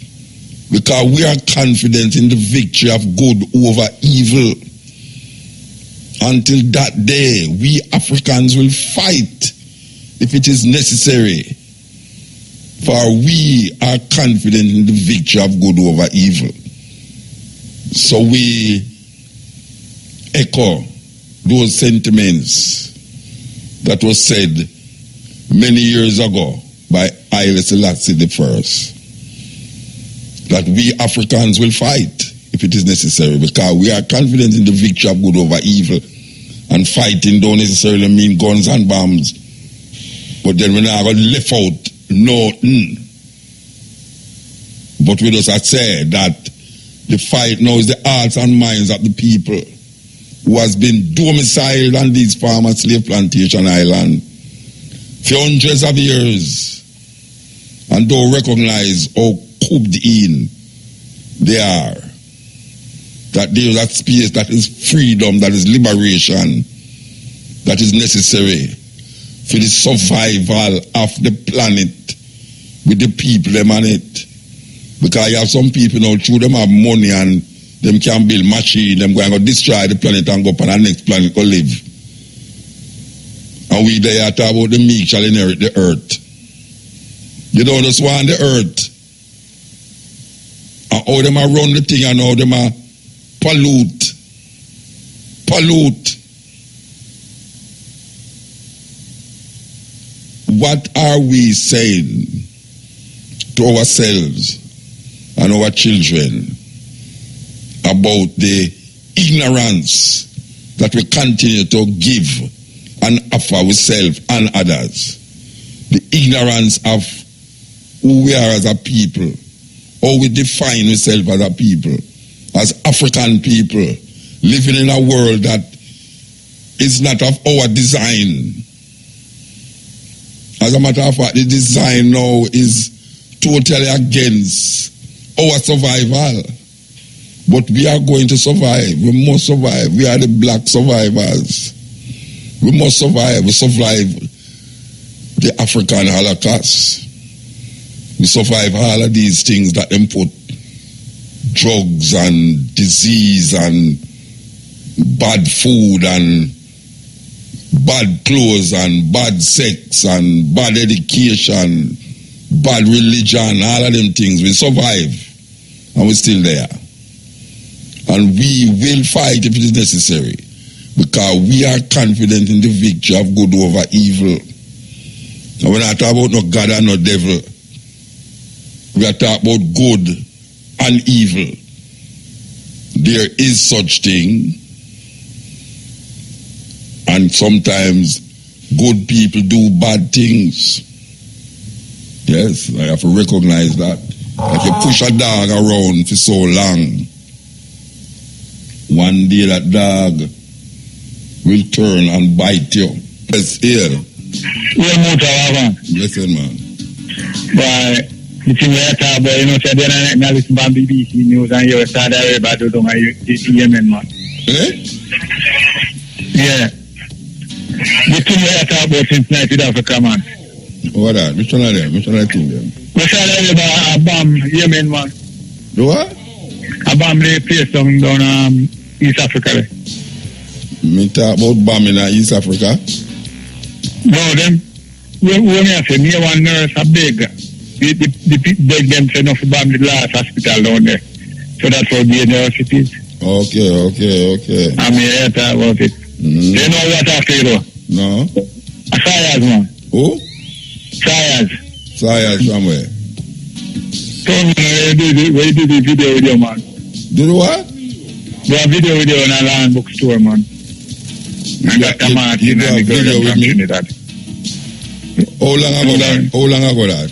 because we are confident in the victory of good over evil. Until that day, we Africans will fight if it is necessary, for we are confident in the victory of good over evil. So we echo those sentiments that was said many years ago by Haile Selassie I, that we Africans will fight if it is necessary, because we are confident in the victory of good over evil. And fighting don't necessarily mean guns and bombs, but then we're not going to left out nothing. But we just have said that the fight now is the hearts and minds of the people who has been domiciled on these former slave plantation island for hundreds of years and don't recognize how cooped in they are. That there is that space that is freedom, that is liberation, that is necessary for the survival of the planet with the people them on it. Because you have some people now, through them have money and them can build machine, them going to destroy the planet and go up on the next planet to live. And we there talk about the meek shall inherit the earth. You don't just want the earth. And how them are run the thing and how them are pollute. What are we saying to ourselves and our children about the ignorance that we continue to give and offer ourselves and others? The ignorance of who we are as a people, how we define ourselves as a people, as African people, living in a world that is not of our design. As a matter of fact, the design now is totally against our survival. But we are going to survive. We must survive. We are the black survivors. We must survive. We survive the African Holocaust. We survive all of these things that them put drugs and disease and bad food and bad clothes and bad sex and bad education, bad religion, all of them things. We survive and we're still there. And we will fight if it is necessary, because we are confident in the victory of good over evil. And we're not talking about no God and no devil. We are talking about good and evil. There is such thing, and sometimes good people do bad things. Yes, I have to recognize that. Like you push a dog around for so long, one day that dog will turn and bite you. Yes, here. Listen, man. Why? The thing we talk about, you know, say then I listen to BBC News and you start about the Yemen, man. Eh? Yeah. The thing we talk about since night with Africa, man. What that? Which one of them? Which one of them? We start about a bomb Yemen, man. The what? A bomb they place down East Africa. Me talk about bombing in East Africa? No, them. When I say near one nurse, a beg. The beg them to enough to bomb the last hospital down there. So that's how dangerous it is. Okay. I mean, I talk about it. Mm-hmm. You know what after you do? No. Sayas, man. Who? Sayas somewhere. So, where you do the video with you, man? Do the what? Do a video with you in a land bookstore, man. And Dr. Martin and the girl from Trinidad. How long ago that?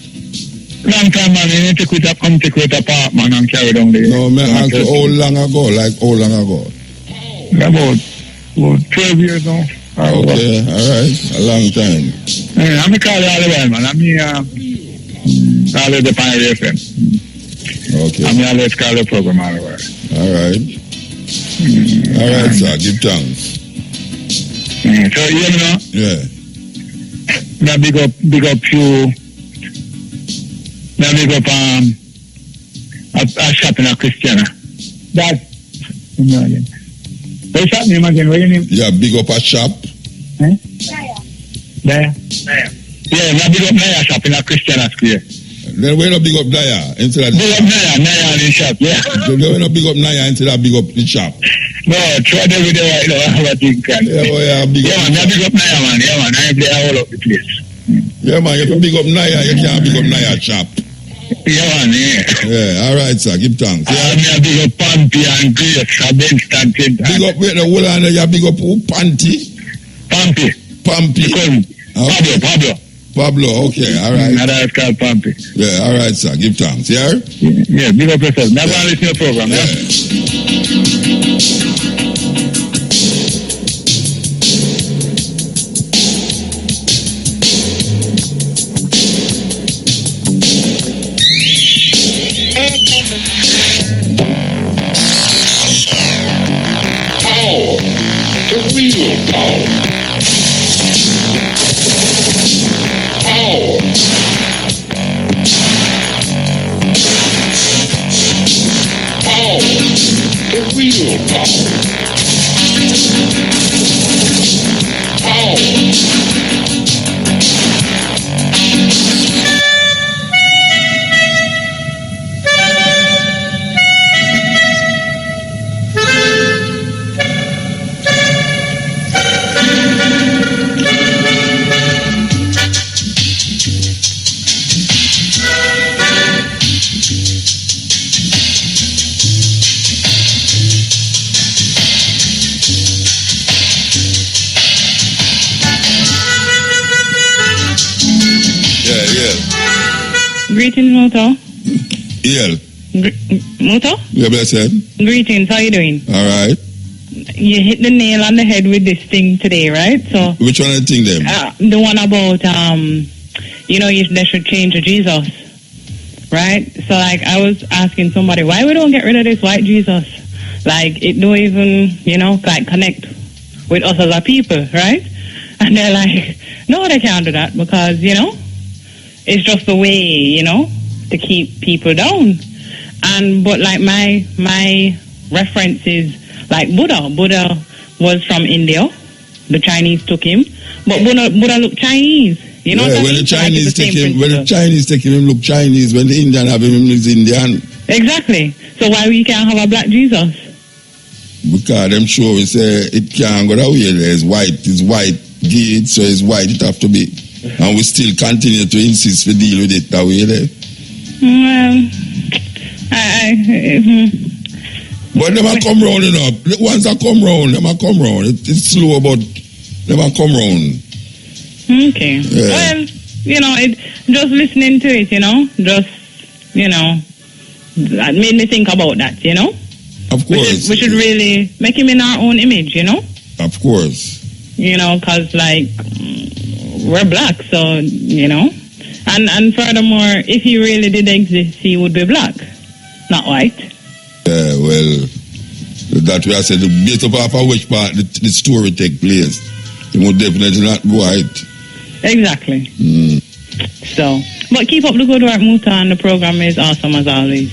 Long time, man. You need to come take with a park, man, and carry down the... No, man, how long ago? Like, how long ago? About 12 years now. Okay, all right. A long time. Yeah, I'm call you all the while, man. I'm always the Pioneer FM. Okay. I'm always call the program all the while. All right. All right, sir. Give thanks. So, you know? Yeah. Now big up you. Now big up a shop in a Christiana. That, you know again. What's that name again? What's your name? Yeah, big up a shop. Eh? Daya. Yeah, now big up Daya shop in a Christiana square. Then we're not big up Naya instead of big up Naya in the shop, yeah. We're not big up Naya instead of big up the shop. No, try them with the right now, have a think. Yeah, well, yeah, big up. Yeah, man, big up Naya, man. Yeah, man, I play all up the place. Yeah, man, if you big up Naya, you can't big up Naya shop. Yeah, man, yeah. Yeah, all right, sir. Give thanks. Yeah. I'm big up Panty and Grace, Benston. Big up, wait, hold on, you big up who? Panty? Pampy. Okay. Pablo, okay, all right. Another is called Pampy. Yeah, all right, sir. Give thanks, yeah? Yeah, big up yourself. Never listen to your program, Power, the real power. Power. Power, the real power. Power. Greetings, Muto. Yeah. Muto? Yeah, blessed. Greetings, how you doing? All right. You hit the nail on the head with this thing today, right? So which one of the thing then? The one about, they should change to Jesus, right? So, like, I was asking somebody, why we don't get rid of this white Jesus? Like, it don't even, like, connect with us as a people, right? And they're like, no, they can't do that because, it's just a way, to keep people down. But like my reference is like Buddha. Buddha was from India. The Chinese took him, but Buddha looked Chinese. You know what I mean? When the Chinese take him, look Chinese. When the Indian have him looks Indian. Exactly. So why we can't have a black Jesus? Because them sure we say it can't go that way. It's white. Give it, so it's white. It have to be. And we still continue to insist to deal with it that way there. Well, but them a come round, Once I come round, them a come round. It's slow, but them a come round. Okay. Yeah. Well, just listening to it, that made me think about that, Of course. We should really make him in our own image, Of course. Because, like, we're black, so, And furthermore, if he really did exist, he would be black, not white. Yeah, well, that way I said, the bit of which part the story take place, it would definitely not be white. Exactly. So, but keep up the good work, Muta, and the program is awesome as always,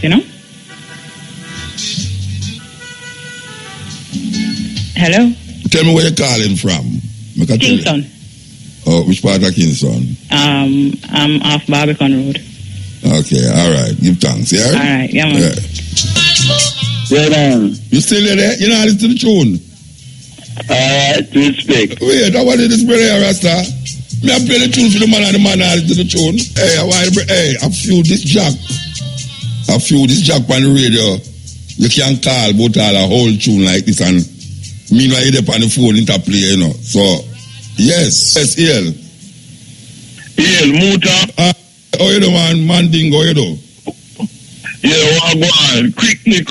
Hello? Tell me where you're calling from. Kingston. Oh, which part of Kingston? I'm off Barbican Road. Okay, all right. Give thanks, yeah? All right, yeah, man. Yeah. You still there? You know, listen to the tune. To speak. Wait, I wanted this brother here, Rasta. Me I play the tune for the man and the man listen to the tune. I feel this jack on the radio. You can't call but a whole tune like this and meanwhile you're on the phone interplay, So, yes, EL. EL, Muta. How you do, man? Dingo, how you do? Yeah, well, go on. Quickly.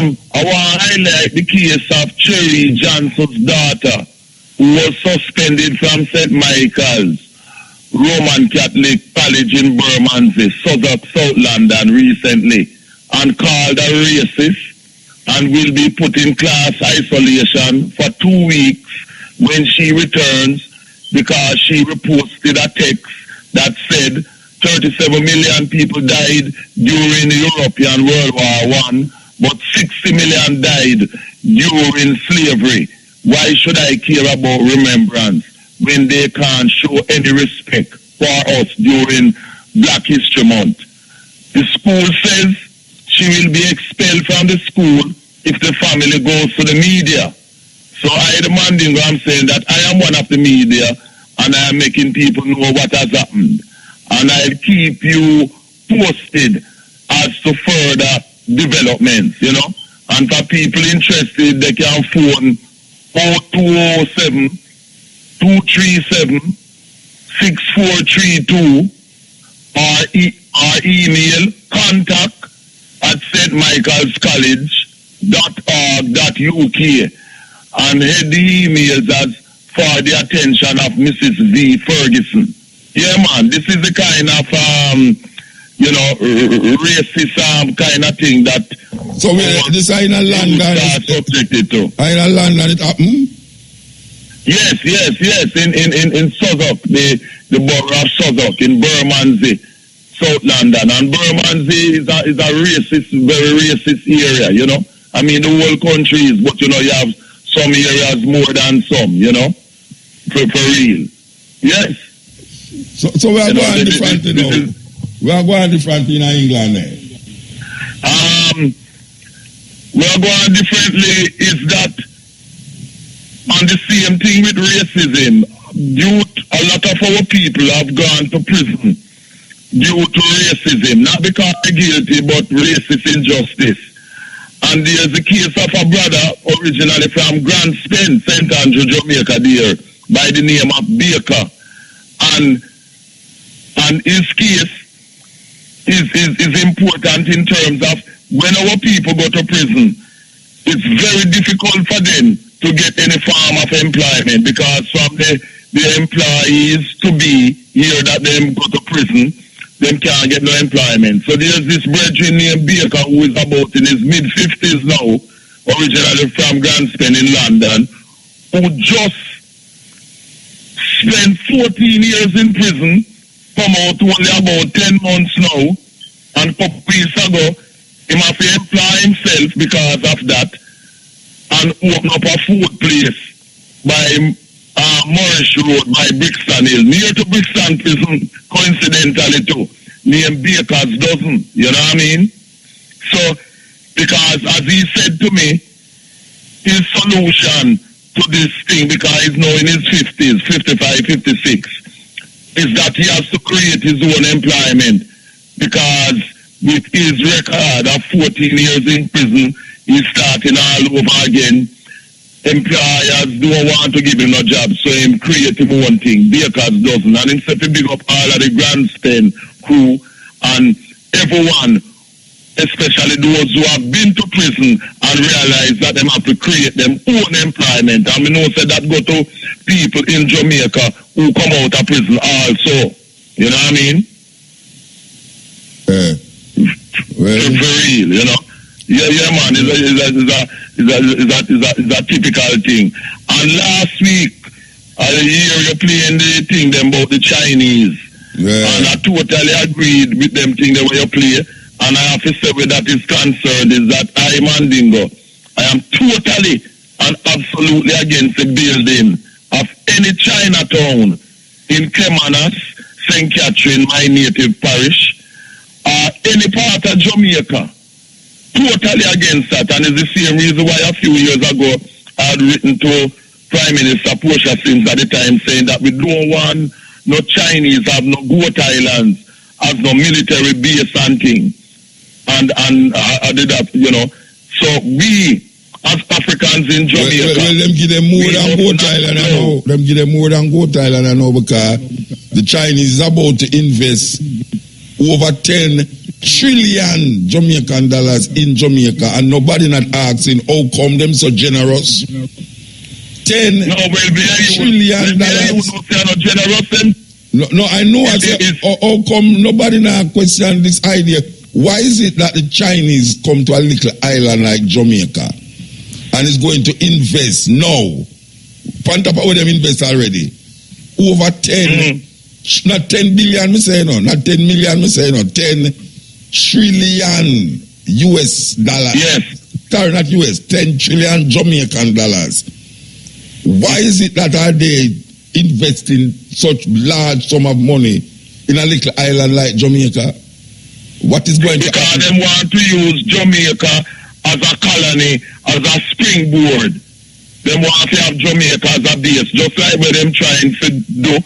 I want to highlight the case of Cherry Johnson's daughter, who was suspended from St. Michael's Roman Catholic College in Bermondsey, South London recently, and called a racist, and will be put in class isolation for 2 weeks when she returns, because she reposted a text that said 37 million people died during the European World War I, but 60 million died during slavery. Why should I care about remembrance when they can't show any respect for us during Black History Month? The school says she will be expelled from the school if the family goes to the media. So I, the Mandingo, I'm saying that I am one of the media, and I am making people know what has happened. And I'll keep you posted as to further developments, you know. And for people interested, they can phone 0207 237 6432 or email contact@stmichaelscollege.org.uk and head the emails as for the attention of Mrs. V. Ferguson. Yeah, man, this is the kind of, racist kind of thing that... So this is in a London... subjected to. In a London it happened? Yes, in Southwark, the borough of Southwark, in Bermondsey, South London. And Bermondsey is a racist, very racist area, you know. I mean, the whole country is, but, you know, you have some areas more than some, you know, for real. Yes. So we are going differently now. We are going differently in England now. We are going differently is that on the same thing with racism. A lot of our people have gone to prison due to racism, not because they're guilty, but racist injustice. And there's a case of a brother originally from Grand Spence, St. Andrew, Jamaica there, by the name of Baker. And his case is important in terms of when our people go to prison, it's very difficult for them to get any form of employment, because from the employees to be here that them go to prison, them can't get no employment. So there's this brethren named Baker who is about in his mid-50s now, originally from Grand Spence in London, who just spent 14 years in prison, come out only about 10 months now, and a couple weeks ago, he must employ himself because of that, and open up a food place by Morris Road, by Brixton Hill, near to Brixton Prison, coincidentally too, named Baker's Dozen, you know what I mean? So, because as he said to me, his solution to this thing, because he's now in his 50s, 55, 56, is that he has to create his own employment, because with his record of 14 years in prison, he's starting all over again. Employers don't want to give him a job, so he create his own thing. Baker's Dozen. And instead to big up all of the Grand Spence crew and everyone, especially those who have been to prison and realize that they have to create their own employment. And we know that go to people in Jamaica who come out of prison also. You know what I mean? For real, you know. Yeah, man, it's a typical thing. And last week, I hear you playing the thing them about the Chinese. Yeah. And I totally agreed with them thing the way you play. And I have to say where that is concerned is that I, Mandingo, I am totally and absolutely against the building of any Chinatown in Clemanas, St. Catherine, my native parish, or any part of Jamaica. Totally against that. And it's the same reason why a few years ago I had written to Prime Minister Portia Sims at the time saying that we don't want no Chinese have no goat islands, have no military base and thing. And I did that, you know. So we, as Africans in Jamaica... Well, them give them more than goat island, I know. Them give them more than goat island, I know, because the Chinese is about to invest over $10 trillion Jamaican dollars in Jamaica, and nobody not asking how come them so generous. 10 trillion dollars. No, I know. I say, how come nobody now question this idea? Why is it that the Chinese come to a little island like Jamaica and is going to invest now? Pantapa where them invest already. Over 10, not 10 billion, me say no, not 10 million, me say no, 10 trillion US dollars. Yes. Sorry, not US, 10 trillion Jamaican dollars. Why is it that are they investing such large sum of money in a little island like Jamaica? What is going to happen? Because they want to use Jamaica as a colony, as a springboard. They want to have Jamaica as a base, just like what them trying to do,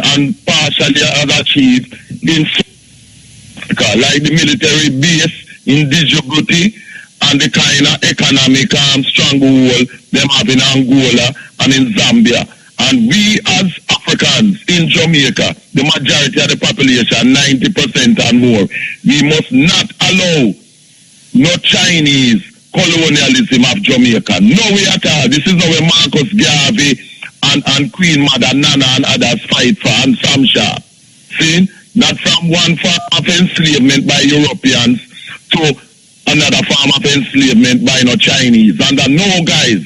and partially has achieved in Africa, like the military base in Djibouti and the kind of economic stronghold them have in Angola and in Zambia. And we as Africans in Jamaica, the majority of the population, 90% and more, we must not allow no Chinese colonialism of Jamaica. No way at all. This is how Marcus Garvey and Queen Mother Nana and others fight for, and Samsha. See? Not from one form of enslavement by Europeans to another form of enslavement by no Chinese. And no guys.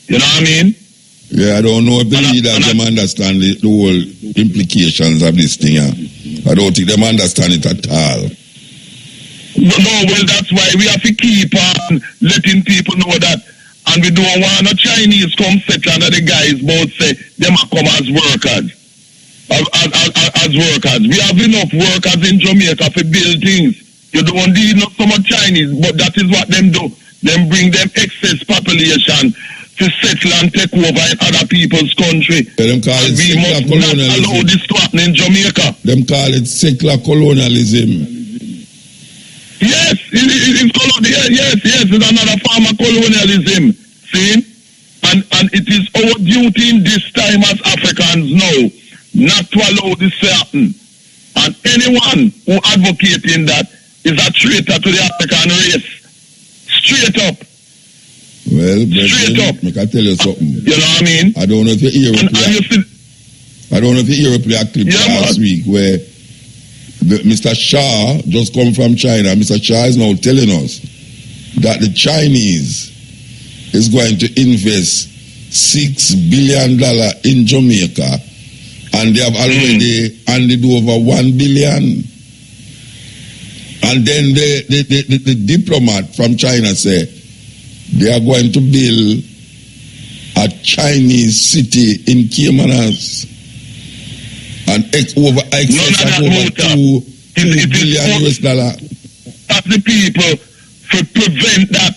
You know what I mean? Yeah, I don't know if the leaders them understand the whole implications of this thing. I don't think them understand it at all. No, well, that's why we have to keep on letting people know that. And we don't want no Chinese come settle under the guys both say them are come as workers. As workers. We have enough workers in Jamaica to build things. You don't need not so much Chinese, but that is what them do. Them bring them excess population to settle and take over in other people's country. Yeah, them call it we must not allow this to happen in Jamaica. Them call it secular colonialism. Yes, it's yes, it's another form of colonialism. See? And it is our duty in this time as Africans now not to allow this to happen. And anyone who advocating that is a traitor to the African race. Straight up. Well, Brethren, I can tell you something. You know what I mean? I don't know if you hear a clip last week where Mr. Shah just come from China. Mr. Shah is now telling us that the Chinese is going to invest $6 billion in Jamaica, and they have already handed over $1 billion. And then the diplomat from China said they are going to build a Chinese city in Caymanas and over excess of over $2 billion US dollar. As the people to prevent that.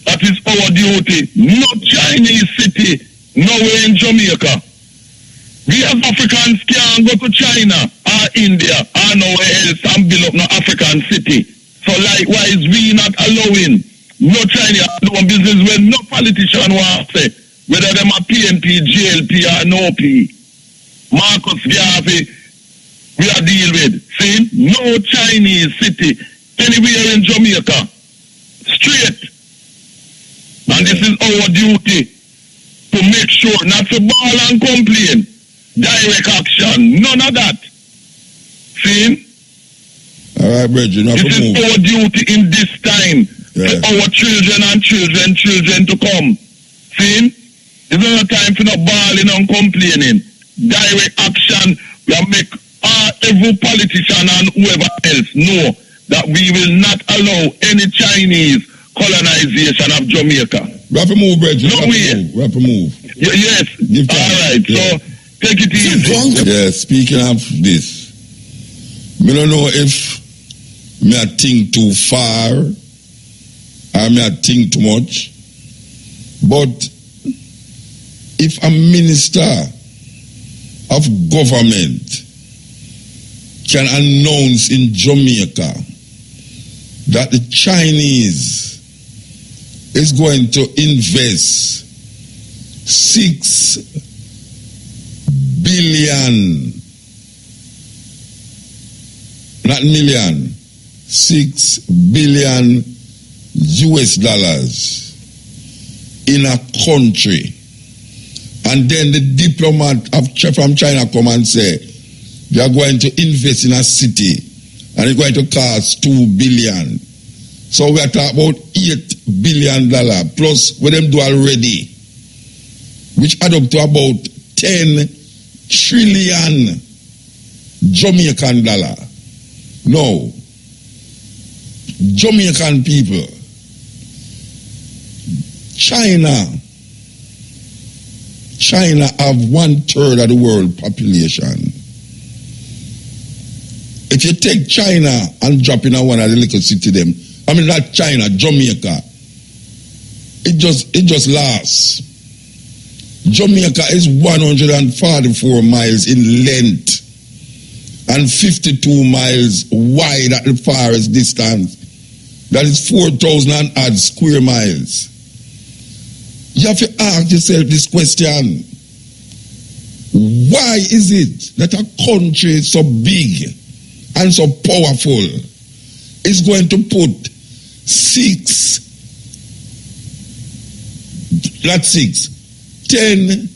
That is our duty. No Chinese city, nowhere in Jamaica. We as Africans can't go to China or India or nowhere else and build up no African city. So likewise, we not allowing no China doing business where no politician wants to say, whether them are PNP, GLP or no P. Marcus Garvey, we are deal with. See, no Chinese city anywhere in Jamaica. Straight. And this is our duty to make sure not to bawl and complain. Direct action. None of that. See? All right, Bridget. This is our duty in this time. Yeah. For our children and children to come. See? It's not a time for no bawling and complaining. Direct action will make every politician and whoever else know that we will not allow any Chinese colonization of Jamaica. We have to move, Bridget. No way. We have to move. Yes. All right. Yeah. So take it easy. Yeah, speaking of this, I don't know if me I think too far or me I think too much, but if a minister of government can announce in Jamaica that the Chinese is going to invest $6 billion, not million, $6 billion in a country, and then the diplomat from China come and say they are going to invest in a city and it's going to cost $2 billion. So we are talking about $8 billion plus what them do already, which add up to about 10 trillion Jamaican dollar. No, Jamaican people, China have 1/3 of the world population. If you take China and drop in one of the little city them, I mean not China, Jamaica, it just lasts. Jamaica is 144 miles in length and 52 miles wide at the farthest distance. That is 4,000 and odd square miles. You have to ask yourself this question. Why is it that a country so big and so powerful is going to put 10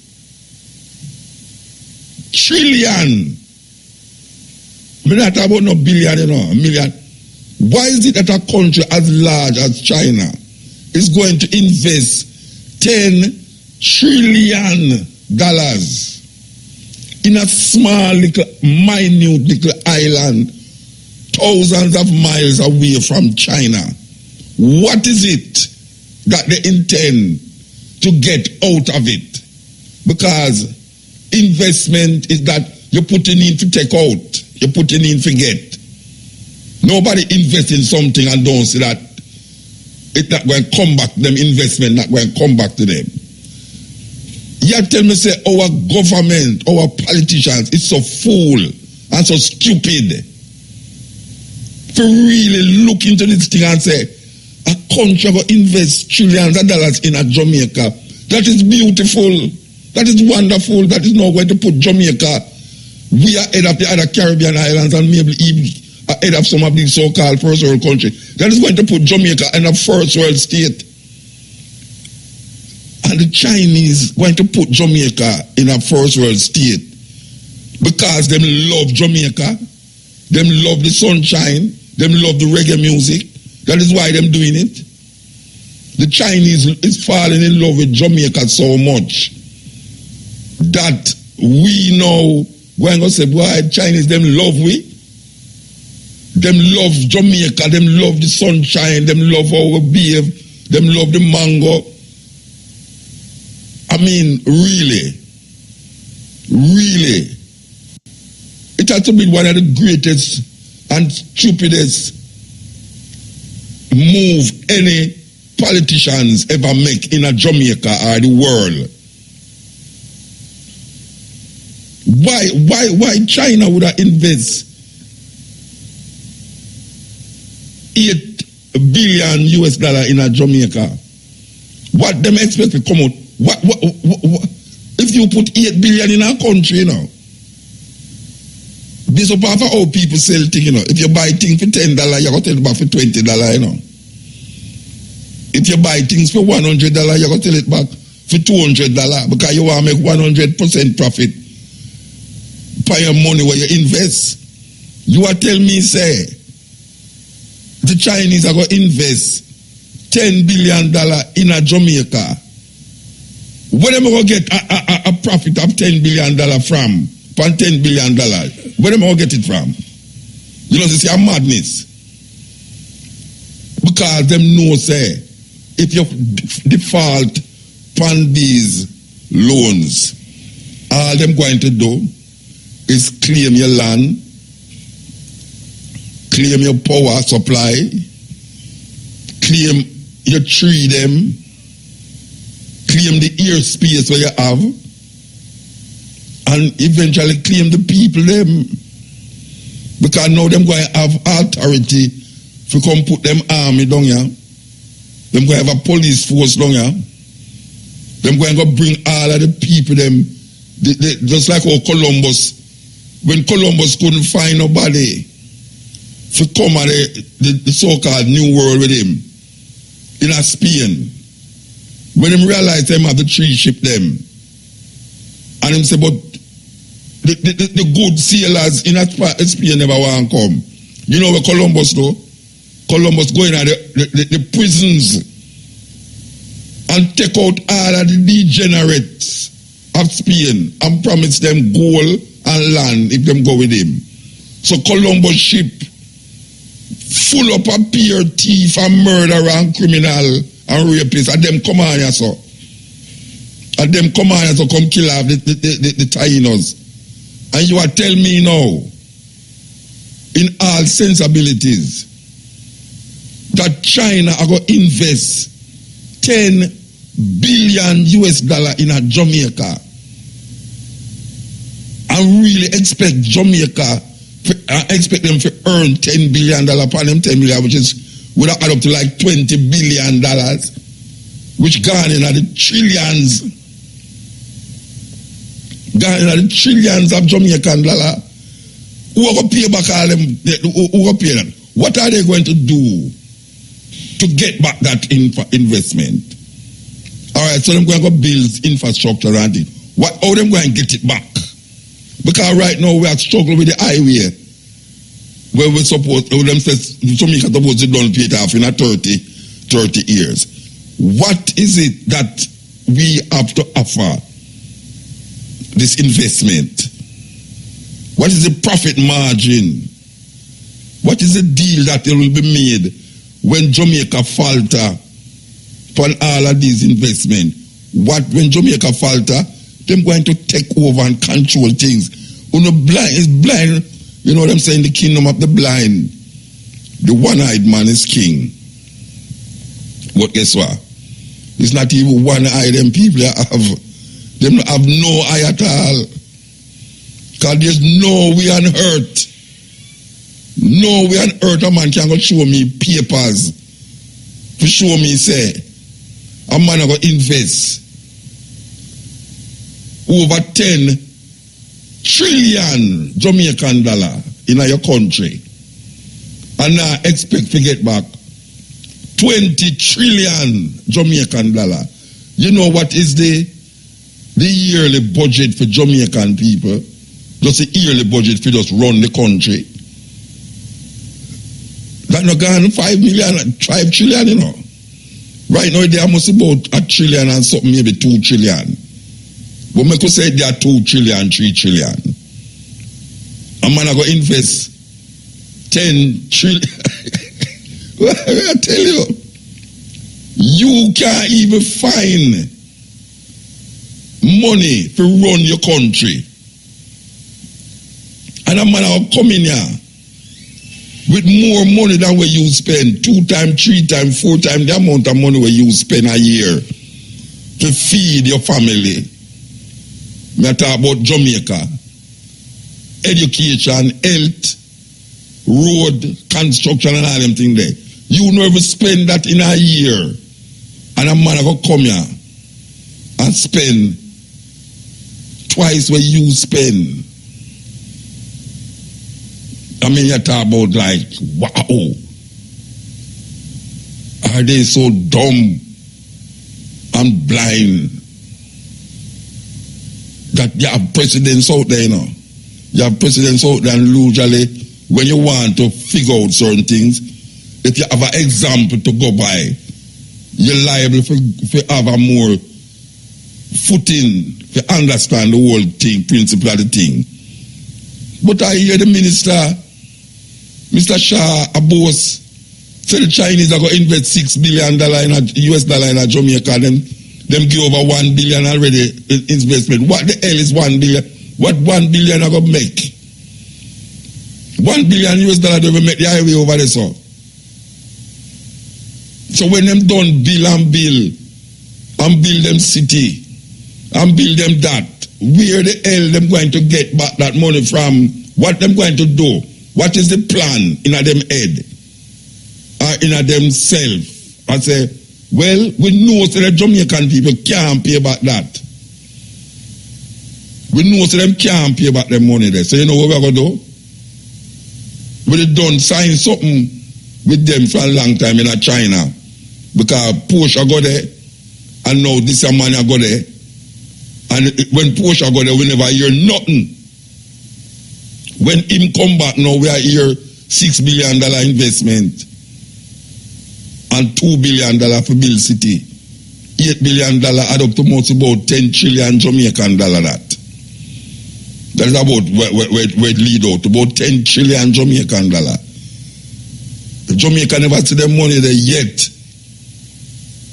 trillion, we're not talking about no billion, a million. Why is it that a country as large as China is going to invest $10 trillion in a small little, minute little island thousands of miles away from China? What is it that they intend to get out of it? Because investment is that you're putting in to take out, you're putting in to get. Nobody invests in something and don't see that it's not going to come back to them, investment not going to come back to them. You tell me, say, our government, our politicians is so fool and so stupid to really look into this thing and say, a country will invest trillions of dollars in a Jamaica. That is beautiful. That is wonderful. That is not going to put Jamaica, we are head of the other Caribbean islands and maybe even head of some of these so-called first world countries. That is going to put Jamaica in a first world state. And the Chinese going to put Jamaica in a first world state because them love Jamaica, them love the sunshine, them love the reggae music. That is why them doing it. The Chinese is falling in love with Jamaica so much that we know we're going to say, boy, Chinese, them love we. Them love Jamaica, them love the sunshine, them love our beer, them love the mango. I mean, really, it has to be one of the greatest and stupidest move any politicians ever make in a Jamaica or the world. Why China would have invest $8 billion in a Jamaica? What them expect to come out? What if you put $8 billion in a country, this is part of how people sell things, If you buy things for $10, you're going to sell it back for $20, If you buy things for $100, you're going to sell it back for $200 because you want to make 100% profit by your money where you invest. You are telling me, say, the Chinese are going to invest $10 billion in a Jamaica. Where am I going to get a profit of $10 billion from $10 billion? Where am I going to get it from? This is a madness. Because them know, say, if you default on these loans, all them going to do is claim your land, claim your power supply, claim your tree them, claim the airspace where you have, and eventually claim the people them. Because now them going to have authority to come put them army down here. Them going to have a police force down here. Them going to bring all of the people them, just like how Columbus, when Columbus couldn't find nobody, to come at the so-called New World with him in a Spain. When him realized them have the 3 ship them, and him say, but the good sailors in Spain never want to come. You know where Columbus do? Columbus go in at the prisons and take out all of the degenerates of Spain and promise them gold and land if them go with him. So Columbus ship full up of peer thief and murderer and criminal and rapist, and them come on here so. And them come on here to come kill off the Tainos. And you are tell me now, in all sensibilities, that China are going to invest $10 billion in a Jamaica and really expect Jamaica, expect them to earn $10 billion upon them $10 billion, which is would add up to like $20 billion, which gone in the trillions. Gone in the trillions of Jamaican dollar. Who are going to pay back all them? Who are pay them? What are they going to do to get back that investment? All right, so they're going to build infrastructure and it. How them going to get it back? Because right now we are struggling with the highway. Where we suppose, them says, Jamaica supposed to don't pay it off in a 30 years. What is it that we have to offer this investment? What is the profit margin? What is the deal that will be made when Jamaica falter upon all of these investments? When Jamaica falter, them going to take over and control things. Blind is blind. You know what I'm saying? The kingdom of the blind. The one-eyed man is king. But guess what? It's not even one eye them people have. Them have no eye at all. Because there's no way on earth. No way on earth a man can go show me papers to show me, say, a man going to invest over 10 trillion Jamaican dollar in your country and now expect to get back 20 trillion Jamaican dollar. You know what is the yearly budget for Jamaican people? Just the yearly budget for just run the country. That not gone 5 trillion, you know. Right now they are almost about $1 trillion and something, maybe 2 trillion. But I could say they are 2 trillion, 3 trillion. A man are going to invest 10 trillion. I tell you, you can't even find money to run your country. And a man are coming here with more money than what you spend 2 times, 3 times, 4 times the amount of money where you spend a year to feed your family. I talk about Jamaica, education, health, road, construction, and all them things there. You never spend that in a year, and a man will come here and spend twice what you spend. I mean, you talk about like, wow, are they so dumb and blind? That you have presidents out there, you know. You have presidents out there, and usually when you want to figure out certain things, if you have an example to go by, you're liable to have a more footing to understand the whole thing, principle of the thing. But I hear the minister, Mr. Shah Abbas, say the Chinese are going to invest $6 billion in a US dollar in a Jamaica, them give over 1 billion already in investment. What the hell is 1 billion? What 1 billion are going to make? 1 billion US dollar they will make the highway over there, so. So when them done build them city, and build them that, where the hell them going to get back that money from? What them going to do? What is the plan in a them head? Or in a them self? I say, well, we know that the Jamaican people can't pay back that. We know that them can't pay back their money there. So you know what we're going to do? we done sign something with them for a long time in China. Because Porsche go there, and now this man go there. And when Porsche go there, we never hear nothing. When him come back now, we are here $6 billion investment and $2 billion for build city. $8 billion add up to most about 10 trillion Jamaican dollar that. That is about where it lead out, about 10 trillion Jamaican dollar. Jamaica never see them money there yet.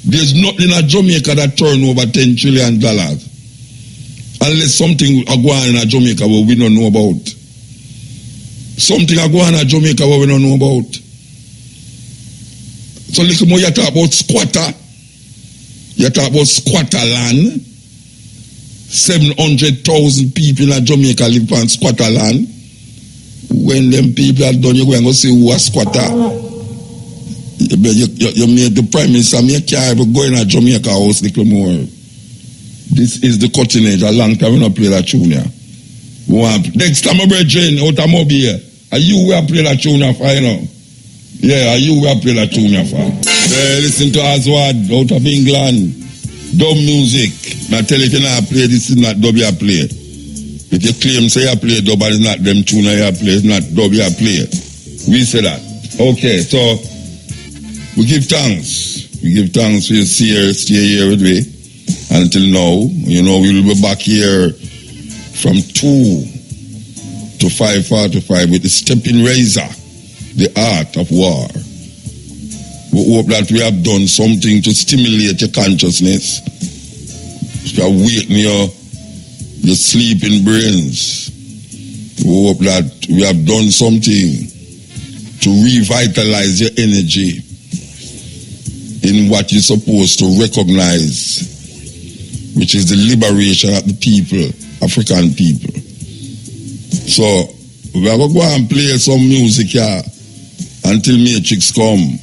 There's nothing in Jamaica that turn over $10 trillion. Unless something are going on in Jamaica what we don't know about. Something are going on in Jamaica what we don't know about. So look more you talk about squatter. You talk about squatter land. 700,000 people in Jamaica live on squatter land. When them people are done, you're going to see who are squatter. You made the Prime Minister, you can't even go in a Jamaica house little more. This is the cutting edge. A long time we not play that tune here. Next time, my brethren, out of Mobile, are you who play that tune here for, you know? Yeah, are you who play that tune here for? Listen to Aswad out of England. Dub music. Now tell if you not play, this is not dub you play. If you claim say you play dub and it's not them tune you play, it's not dub you play. We say that. Okay, so we give thanks. We give thanks for you stay here with me until now. You know, we will be back here from 2 to 5:45 with the stepping razor, the art of war. We hope that we have done something to stimulate your consciousness, to awaken your sleeping brains. We hope that we have done something to revitalize your energy in what you're supposed to recognize, which is the liberation of the people, African people. So, we are going to go and play some music here until Matrix come.